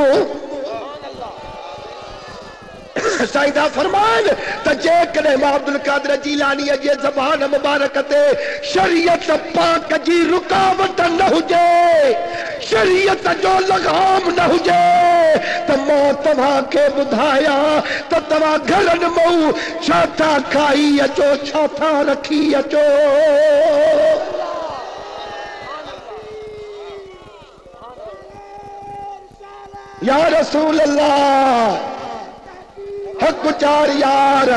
साईं दा फरमान त जेकॾहिं मां अब्दुल कादिर जीलानी जे ज़बान मुबारक ते शरीयत पाक जी रुकावट न हुजे शरीयत जो लगाम न हुजे त मां तव्हांखे ॿुधाया त तव्हां घरनि मां छा था खाई अचो छा था रखी अचो। या रसूल अल्लाह हक चार यार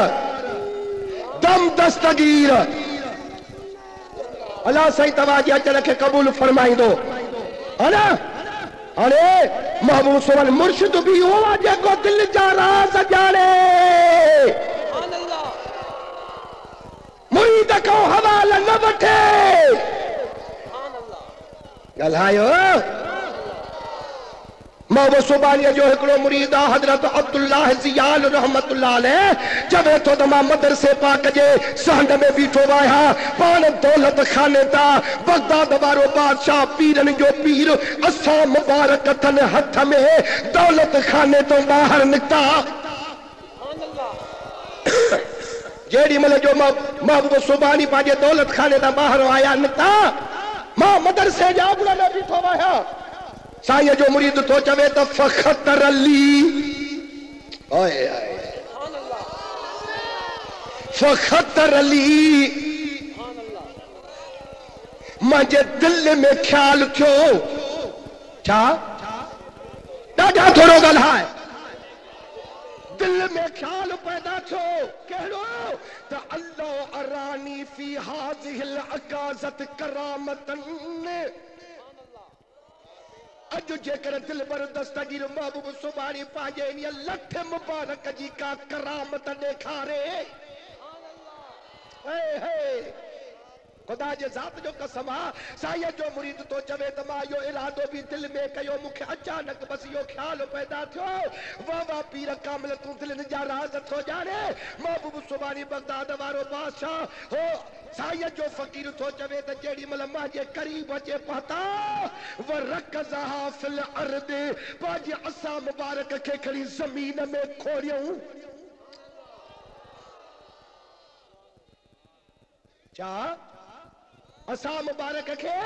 दम दस्तगीर अल्लाह साईं तव्हांजे अचण खे क़बूल फरमाईंदो है ना। अरे महबूब सुमन मुर्शिद भी हुआ जेको दिल जा राज ॼाणे मुरीद खां हवाला न वठे। ॻाल्हायो महबूब सुबानी जो हिकिड़ो मुरीद आहे हज़रत अब्दुल्लाह ज़ियाल रहमतुल्लाह अलैह चवे थो त मां मदरसे पाक जे सहंड में बीठो आहियां पाण दौलत खाने ता बगदाद वारो बादशाह पीरनि जो पीर असां मुबारक अथनि हथ में दौलत खाने तो ॿाहिरि निकिता। जेॾी महिल जो महबूब सुबानी पंहिंजे दौलत खाने तां ॿाहिरि आया निकिता मां मदरसे जा अॻुण में बीठो आहियां। साईं जो मुरीद तो चवे त फखतर अली ओए फखतर अली मुंहिंजे दिल में ख्याल थियो छा ॾाढा थोरो ॻाल्हाए दिल में ख्याल पैदा थियो कहिड़ो त अल्लाह अरानी फी हाज़िहिल अकाज़त करामतन। अज जेकर दिल बर दस्तगीर महबूब सुबानी पांजे इन लठ मुबारक जी का करामत ॾेखारे खुदा जे ज़ात जो कसम आ साईं जो मुरीद तो चवे त मां यो इरादो भी दिल में कयो मूंखे अचानक बस यो ख्याल पैदा थियो वाह वाह पीर कामिल तू दिल जा राज थो ॼाणे। महबूब सुबानी बगदाद वारो बादशाह हो साईं जो फकीर तो चवे त जेड़ी मल मां जे करीब अचे पता व रकज़हा फिल अर्द पाजे असा मुबारक के खड़ी जमीन में खोरियूं क्या असा मुबारक के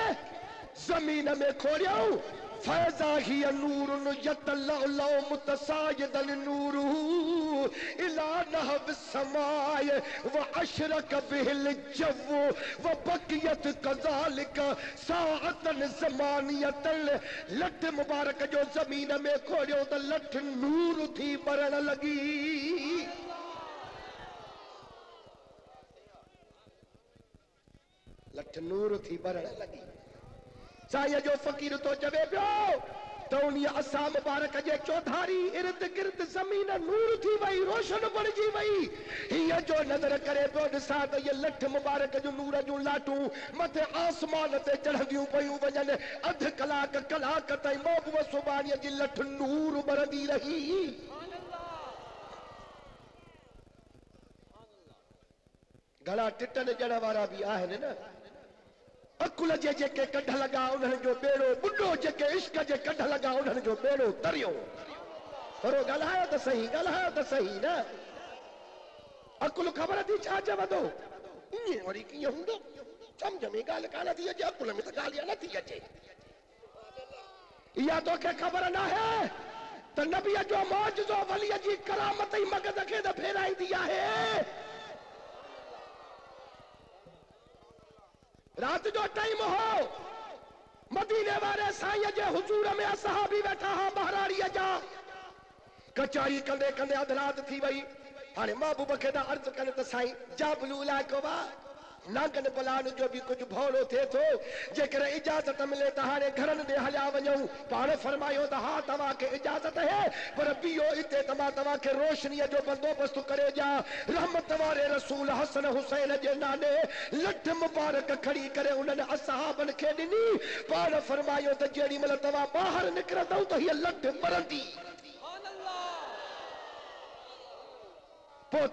जमीन में खोरियूं फैज़ा ही नूरुन यतल्लउ मुतसायदन नूरुहु इला नहव समाय व अशरक बिहिल जव्व व बकियत कज़ालिक साअतन ज़मानियतल। लठ मुबारक जो जमीन में खोरियो त लठ नूर थी बरण लगी। लठ नूर थी बरण लगी। साईं जो फकीर तो चवे पियो तो उन असा मुबारक जे चौधारी इर्द गिर्द जमीन नूर थी वई रोशन बणजी वई। हिय जो नजर करे पियो ॾिसां त ये लठ मुबारक जो नूर जूं लाटूं मथे आसमान ते चढ़ंदियूं पयूं वञनि अध कलाक कलाक ताईं महबूब सुबानीअ जी लठ नूर बरंदी रही। गला टिटन जण वारा भी आहिनि न। अकुल जे जेके कढ लगा उन्हनि जो बेड़ो बुढ़ो, जेके इश्क जे कढ लगा उन्हनि जो बेड़ो तरियो। थोरो ॻाल्हायो त सही, ॻाल्हायो त सही न। अकुल ख़बर थी छा चवंदो, ईअं वरी कीअं हूंदो, सम्झ में ॻाल्हि कान थी अचे, अकुल में त ॻाल्हि नथी अचे। इहा तोखे ख़बर न आहे त नबीअ जो मौजज़ो वलीअ जी करामत ई मगज़ खे त फेराईंदी आहे। रात जो टाइम हो, मदीने वारे साईं जे हुजूर में असहाबी वेठा हा बहराड़ीअ जा। कचहरी कंदे कंदे अध रात थी वई। हाणे महबूब खे त अर्ज़ कनि त साईं जाबलू इलाइक़ो वा, नांगन बलान जो भी कुछ भौलो थे तो, जेकर इजाजत मिले त हाणे घरन दे हलिया वञूं। पाण फरमायो त हा तव्हांखे इजाजत है, पर बीहो इते त मां तव्हांखे रोशनीअ जो बंदोबस्त करे ॾियां। रहमत वारे रसूल हसन हुसैन जे नाले लठ मुबारक खड़ी करे उन्हनि असहाबन खे ॾिनी। पाण फरमायो त जेॾी महिल तव्हां ॿाहिरि निकिरंदव त हीअ लठ ॿरंदी।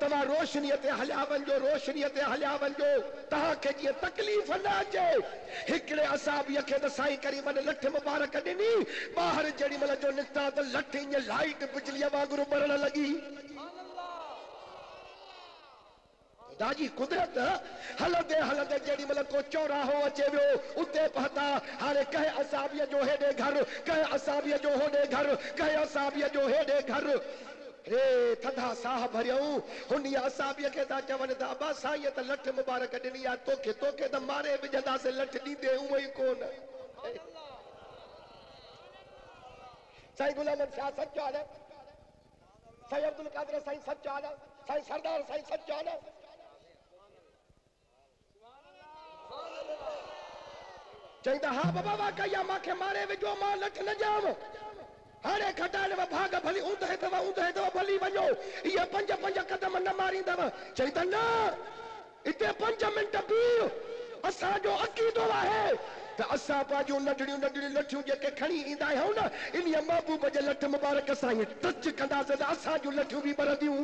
तव्हां रोशनीअ ते हलिया वञो, रोशनीअ ते हलिया वञो, तव्हांखे जीअं तकलीफ़ न अचे। हिकिड़े असाबीअ खे त साईं करीमन लठ मुबारक ॾिनी, ॿाहिरि जेॾी महिल जो निकिता त लठ ईअं लाइट बिजलीअ वांगुरु ॿरण लॻी। दाजी कुदरत हलंदे हलंदे जेॾी महिल को चौराहो अचे वियो, उते पहुता। हाणे कंहिं असाबीअ जो हेॾे घर, कंहिं असाबीअ जो होॾे घर, कंहिं असाबीअ जो हेॾे घर। रे थधा साह भरियऊं। हुन असाबीअ खे था चवनि त अबा साईं त लठ मुबारक ॾिनी आहे, तोखे तोखे त मारे विझंदासीं, लठ ॾींदे हूअं ई कोन। साईं गुलाम शाह सचो आहे, साईं अब्दुल कादिर साईं सचो आहे, साईं सरदार साईं सचो आहे। चई त हा बाबा वाकई आहे, मूंखे मारे विझो, मां लठ न ॾियां। हाणे खटाइण में भाग भली ऊंधे अथव भली वञो, इहे 5 कदम न मारींदव। चई त न, हिते 5 मिंट बीह। असांजो अक़ीदो आहे त असां पंहिंजूं नंढड़ियूं नंढड़ियूं लठियूं जेके खणी ईंदा आहियूं न, इन महबूब जे लठ मुबारक सां ईअं टच कंदासीं त असांजूं लठियूं बि ॿरंदियूं।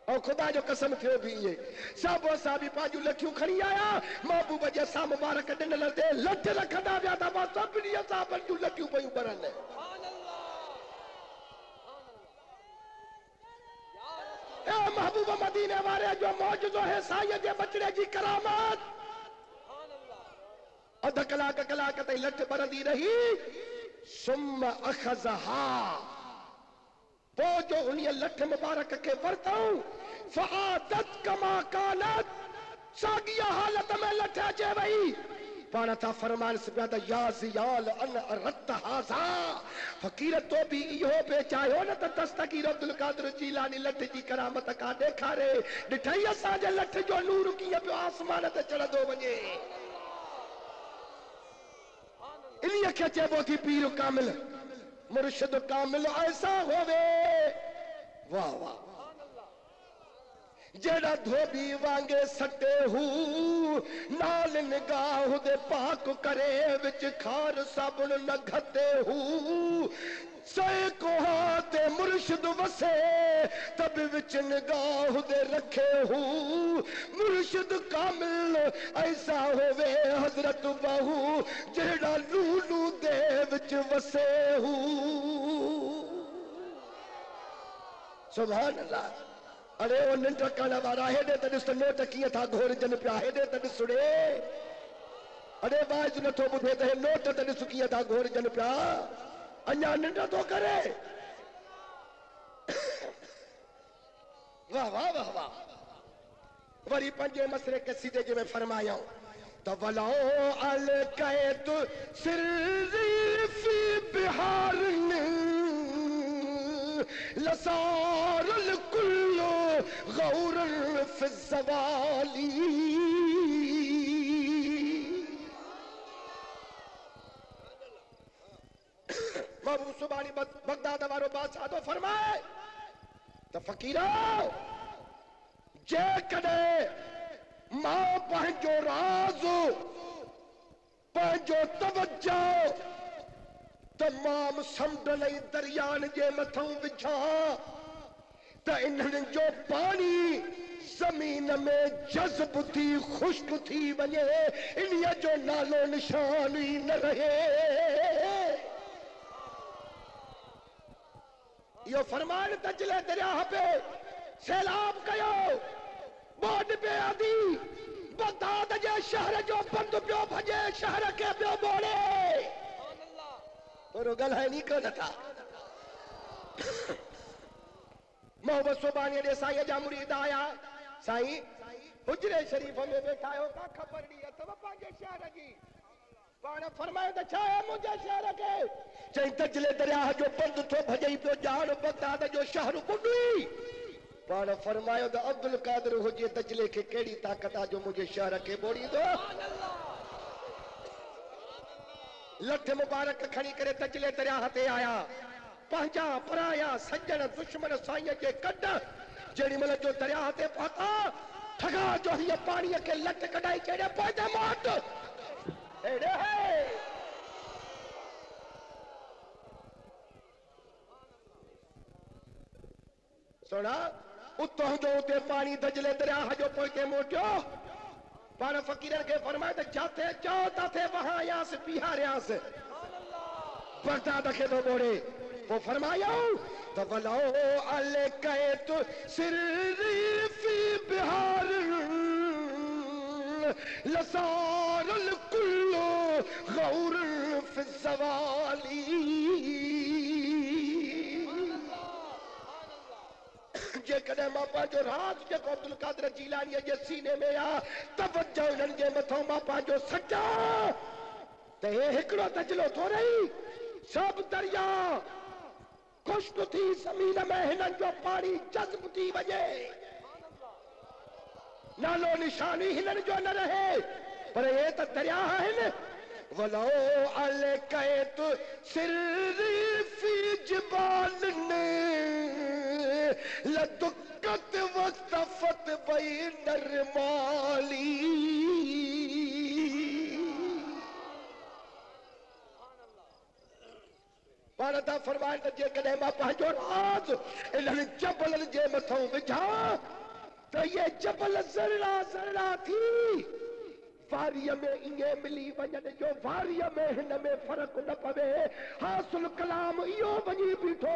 और खुदा जो कसम थियो भी ये सब साबी पाजू लठियूं खणी आया, महबूब जे सा मुबारक ॾिनल ते लठ रखंदा विया त मां सभिनी साहबनि जूं लठियूं पयूं ॿरनि। ए महबूब मदीने वारे जो मौजज़ो है, साईं जे बचड़े जी करामत। अध कलाक ताईं लठ ॿरंदी रही। सुम अखज़हा, जो उन लठ मुबारक के वरतऊं, फ़आदत कमा कानत, साॻी हालत में लठ अचे वई। पाण था फरमान पिया त या ज़ियाल अन अरत हाज़ा, फ़कीर तो भी इहो पे चाहियो न त दस्तगीर अब्दुल कादिर जीलानी लठ जी करामत का ॾेखारे। ॾिठई असांजे लठ जो नूर कीअं पियो आसमान ते चढ़ंदो वञे। इन्हीअ खे चइबो थी पीर कामिल, मुर्शिद कामिल ऐसा होवे। वाह वाह, जेड़ा धोबी वांगे सटे हू, नाल निगाह दे पाक करे, विच खार साबुन न घते हू। सोए कोहाते मुर्शिद वसे, तब विच निगाह दे रखे हू। मुर्शिद कामिल ऐसा होवे हजरत बहू, जेड़ा लूलू दे विच वसे हू। सुभान अल्लाह। अरे वो निंड करण वारा हेॾे त ॾिस नोट कीअं था घोरजनि पिया, हेॾे त ॾिस रे। अरे वाइज नथो ॿुधे त हे नोट त ॾिस कीअं था घोरजनि पिया, अञा निंड थो करे। वाह वाह वाह वाह। वरी 5 मसले के सीधे जे में फरमायो त वलो अल कैत सिर्री फी बिहार लसारल कुल्लो गौरन फी ज़वाली। महबूब सुबानी बगदाद वारो बादशाह तो फरमाए त फ़कीरा, जेकॾहिं मां पंहिंजो राज़, पंहिंजो तवज्जो तमाम समुंड ऐं दरियान जे मथां विझां तो इन्हनि जो पानी जमीन में जज्ब थी खुश्क थी वञे, इन्हीअ जो नालो निशान ही न रहे। यो फरमान तजले दरिया पे सैलाब कयो, बोड पे आदि बगदाद जे शहर जो बंद पियो भजे, शहर के पियो बोले तो गल है नहीं कर था। मोहम्मद सुबानी ने साईं जा मुरीद आया, साईं हुजरे शरीफ में बैठा हो का खबर नहीं अथव पंहिंजे शहर जी, पाण फरमायो त छा है मुंहिंजे शहर के, चई तजले दरिया जो बंद थो भॼई पियो ॼाण बगदाद जो शहर ॿुॾी। पाण फरमायो त अब्दुल कादिर हुजे तजले खे कहिड़ी ताक़त आहे जो मुंहिंजे शहर खे ॿोड़ींदो। लठ मुबारक खणी करे तजले दरिया ते आया, पंहिंजा पराया सज्जन दुश्मन साईं जे कढ जेड़ी महिल जो दरिया ते पहुता, ठगा जो हीअ पाणीअ खे लट कढाई केड़े पहुते मौत एड़े है। सुना उतों जो उते पानी तजले दरिया जो पहुते मोटियो, पाण फकीरन के फरमाए त जाते जाओ ताथे वहां यास बिहारियास बगदाद के तो बोड़े। वो फरमायो तो बलाओ अले कहे तो सिर्फी बिहार लसारल कुल्लो गौर फिज़वाली। जे कदे मापा जो राज जो अब्दुल कादिर जीलानी जे सीने में आ तवज्जो इन्हनि जे मथों मापा जो सच्चा ते हिकड़ो तजलो थो रही, सब दरिया खुश्क थी ज़मीन में हिननि जो पानी जज्ब थी वञे, नालो निशानी हिननि जो न रहे, पर ये त दरिया आहिनि। वलो अले कहे तो सिर्फी जिबालन लदुकत वस्तफत बई नरमाली। पाण था फरमाइनि त जेकॾहिं मां पंहिंजो राज इन्हनि जबलनि जे मथां विझा त इहे जबल ज़रड़ा ज़रड़ा थी वारीअ में ईअं मिली वञनि जो वारीअ में हिन में फ़र्क़ु न पवे। हासिल कलाम इहो वञी बीठो,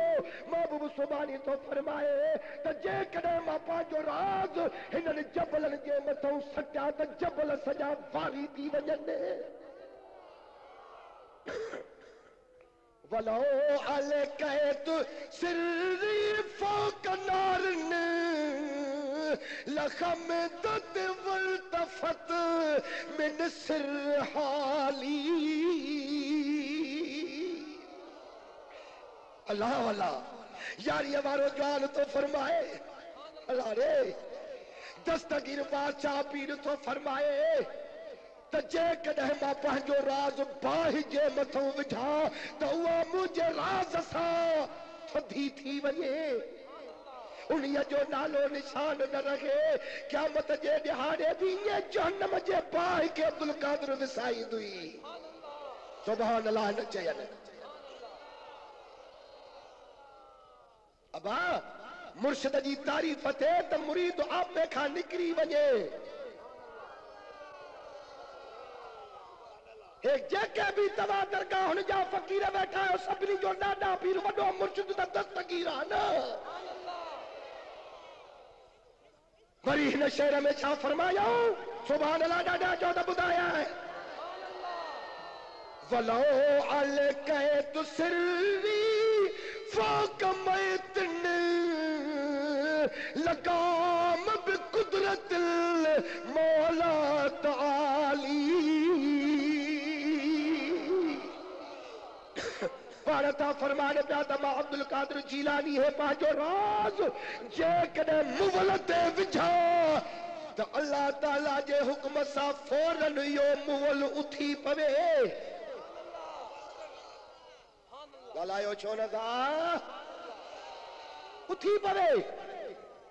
महबूब सुबानी तो फरमाए त जेकॾहिं मां पंहिंजो राज हिननि जबलनि जे मथां सटिया त जबल सॼा वारी थी वञनि। वलो अले कहे तो सिर्फो कनारन लखम दत वल्तफत मिन सिरहाली। अल्लाह वाला यारी वारो जान तो फरमाए, अल्लाह रे दस्तगीर बादशाह पीर तो फरमाए त जेकॾहिं मां पंहिंजो राज बाहि जे मथां विझा त उहा मुंहिंजे राज सां थधी थी वञे, उन्हीअ जो नालो निशान न रहे। क़यामत जे ॾिहाड़े बि ईअं जहन्नम जे बाहि खे अब्दुल कादिर विसाईंदी। सुभान अल्लाह न चयनि। अबा मुर्शिद जी तारीफ़ थे त मुरीद आपे खां निकिरी वञे। जेके भी तवा दरगाह हुन जा फकीर बैठा हो सभिनी जो ॾाॾा पीर वॾो मुर्शिद त दस्तगीर आहे न। वरी हिन शेर में छा फरमायो, सुभान अल्लाह ॾाॾा जो त ॿुधाया है। वलो अल कहे तो सिर्री फाक मैतन लगाम बिकुदरत मौला ताली। पाणता फरमाने पिया त मां अब्दुल कादिर जीलानी है पंहिंजो राज जेकॾहिं मुवल ते विझा त अल्लाह ताला जे हुक्म सां फौरन इहो मुवल उथी पवे। ॻाल्हायो छो न था? उथी पवे।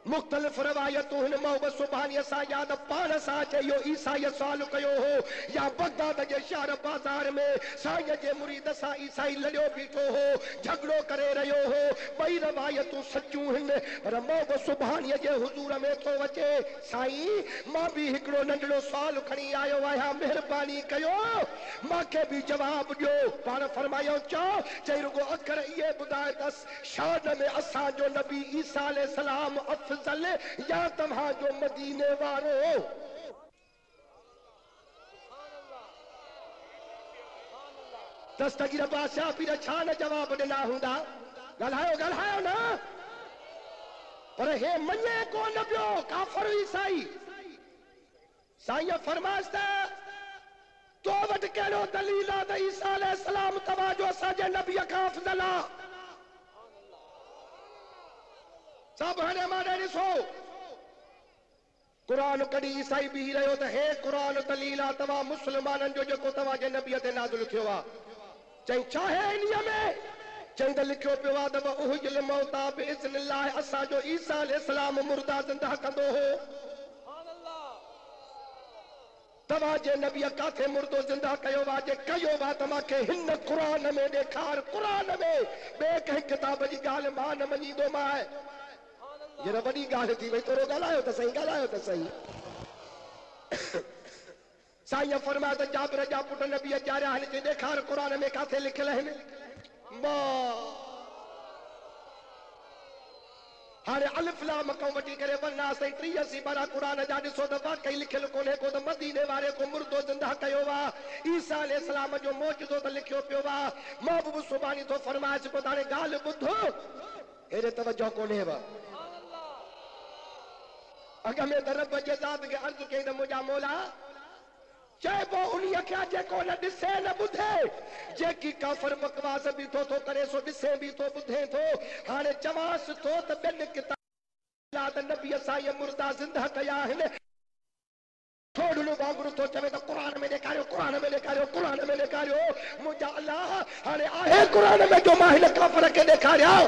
मुख्तलिफ रवायतूं हिन मोहब्बत सुभानी असां याद पाण सां चयो ईसाई सवाल कयो हो या बगदाद जे शहर बाज़ार में साईं जे मुरीद सां ईसाई लड़ियो बीठो हो झगड़ो करे रहियो हो ॿई रवायतूं सचूं आहिनि पर मोहब्बत सुभानी जे हुज़ूर में थो अचे साईं मां बि हिकिड़ो नंढड़ो सवाल खणी आयो आहियां महिरबानी कयो मूंखे बि जवाब ॾियो पाण फरमायो चई रुगो अखर इहे ॿुधाए अथसि शान में असांजो नबी ईसा अलैहिस्सलाम अफज़ल या तव्हांजो मदीने वारो दस्तगीर बादशाह पीर छा न जवाब ॾिना हूंदा ॻाल्हायो न पर हे मञे कोन पियो काफ़िर ईसाई साईं फरमाइश त तो वटि कहिड़ो दलील आहे त ईसा अलैहिस्सलाम तव्हांजो असांजे नबीअ खां अफज़ल आहे सब हाणे मां ॾिसो क़ुरान कॾहिं ईसाई बीही रहियो त हे क़ुरान दलील आहे तव्हां मुस्लमाननि जो जेको तव्हांजे नबीअ ते नाज़िल थियो आहे चई छा आहे इन्हीअ में चई त लिखियो पियो आहे त उहुल मौता बिइज़्निल्लाह असांजो ईसा अलैहिस्सलाम मुर्दा ज़िंदा कंदो हो तव्हांजे नबीअ काथे मुर्दो ज़िंदा कयो आहे जे कयो आहे त मूंखे हिन क़ुरान में ॾेखार क़ुरान में ॿिए कंहिं किताब जी ॻाल्हि मां न मञींदोमांइ ये वॾी ॻाल्हि थी वई थोरो ॻाल्हायो त सही साईं फरमाया त जाबिर जा पुट नबी ॼारिया आहिनि ते ॾेखार क़ुरान में काथे लिखियल आहिनि हाणे अलिफ लाम खां वठी करे वन्नास ताईं 83 बारा क़ुरान जा ॾिसो त वाकई लिखियल कोन्हे को त मदीने वारे को मुर्दो ज़िंदा कयो आहे ईसा अलैहिस्सलाम जो मौजूदो त लिखियो पियो आहे महबूब सुभानी थो फरमाइश पोइ हाणे ॻाल्हि ॿुधो हेॾे तवजो कोन्हे अॻ में त रब जे ज़ात खे अर्ज़ु कई त मुंहिंजा मौला चइबो उन्हीअ खे जेको न ॾिसे न ॿुधे जेकी काफ़िर बकवास बीठो थो करे सो ॾिसे बि थो ॿुधे थो हाणे चवांसि थो त ॿिनि किताब नबी साईं मुर्दा ज़िंदा कया आहिनि थोड़ो वांगुरु थो चवे त क़ुरान में ॾेखारियो मुंहिंजा अलाह हाणे आहे क़ुरान में जो मां हिन काफ़िर खे ॾेखारियां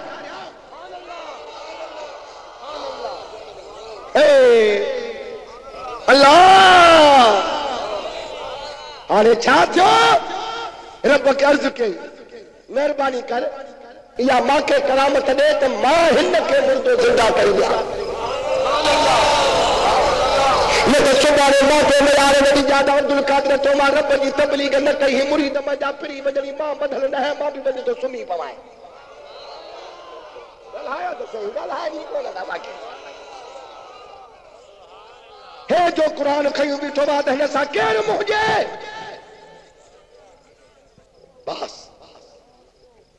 अल्लाह हाणे छा थियो रब खे अर्ज़ु कई महिरबानी कर या मूंखे करामत ॾे त मां हिन खे मुर्दो ज़िंदा करे ॾियां न त सुभाणे मौके में यार वॾी जादा अब्दुल कादिर तो मां रब जी तबलीग न कई मुरीद मजा पिरी वञणी मां बदल न है मां बि वञी तो सुम्ही पवां ॻाल्हायो त सही ॻाल्हाए कोन था बाक़ी हे जो कुरान खयूं बीठो आहे त हिन सां केरु मुंहिंजे बस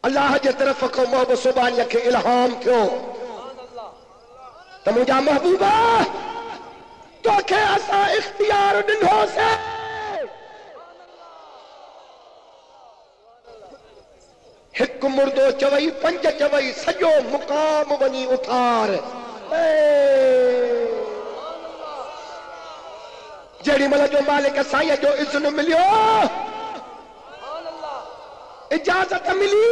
अल्लाह जे तरफ़ खां मोहब्बत सुभाणे खे इल्हाम थियो त मुंहिंजा महबूबा तोखे असां इख्तियार ॾिनोसीं हिकु मुर्दो चवई पंज चवई सॼो मुक़ाम वञी उथार जेड़ी महिल जो मालिक साईं जो इज़्न मिलियो इजाज़त मिली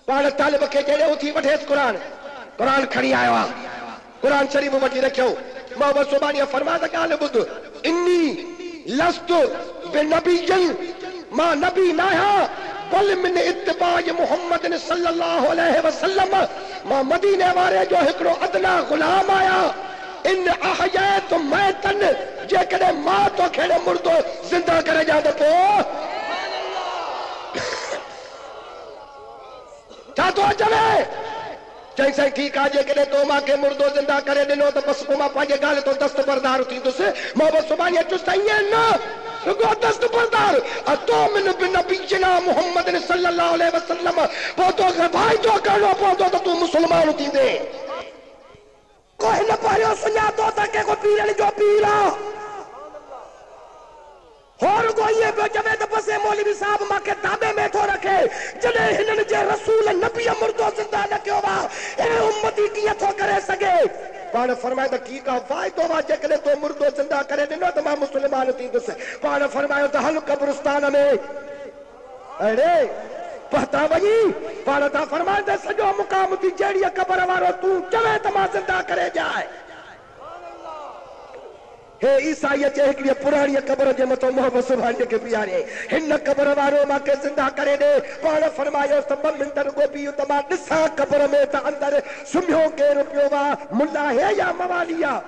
पाण तालिब खे जॾहिं उथी वठेसि क़ुरान खणी आयो आहे क़ुरान शरीफ़ वठी रखियो मोहम्मद सुभाणे फरमाया त ॻाल्हि ॿुध इन्नी लस्तु बिनबीयन मां नबी न आहियां बल मिन इत्तिबाअ मुहम्मद सल्लल्लाहु अलैहि वसल्लम मां मदीने वारे जो हिकिड़ो अदना गुलाम आहियां इन अहयत मैतन जेकॾहिं मां तोखे मुर्दो ज़िंदा करे ॾियां त पोइ छा थो चवे चई साईं ठीकु आहे जेकॾहिं तो मूंखे मुर्दो ज़िंदा करे ॾिनो त बसि पोइ मां पंहिंजे ॻाल्हि तो दस्तबरदार थींदुसि मोहम्मद सुभाणे चुस्त ईअं न रुगो दस्तबरदार अतो मिन बिनबीना मुहम्मद सल्लल्लाहु अलैहि वसल्लम पोइ तोखे वाइदो करणो पवंदो त तूं मुस्लमान थींदे कोई न पायो सुञातो त के को पीरनि जो पीर आहे और को ये चवे त बस मौलवी साहब मूंखे दाबे में थो रखे जॾहिं हिननि जे रसूल नबी मुर्दो ज़िंदा न कयो आहे ए उम्मती कीअं थो करे सघे पाण फरमाए त ठीकु आहे वाइदो आहे जेकॾहिं तो मुर्दो ज़िंदा करे ॾिनो त मां मुस्लमान थींदुसि पाण फरमायो त हल कब्रिस्तान में अड़े पता वही पाण था फरमाइंदे सॼो मुक़ाम थी जहिड़ी क़बर वारो तूं चवे त मां ज़िंदा करे जाए हे ईसाई अचे हिकिड़ी पुराणी क़बर जे मथां मोहम्मद सुभाणे खे बीहारे हिन क़बर वारो मूंखे ज़िंदा करे ॾे पाण फरमायो त 2 मिंट रुगो बीहो त मां ॾिसां क़बर में त अंदरि सुम्हियो केरु पियो आहे मुला है या मवाली आहे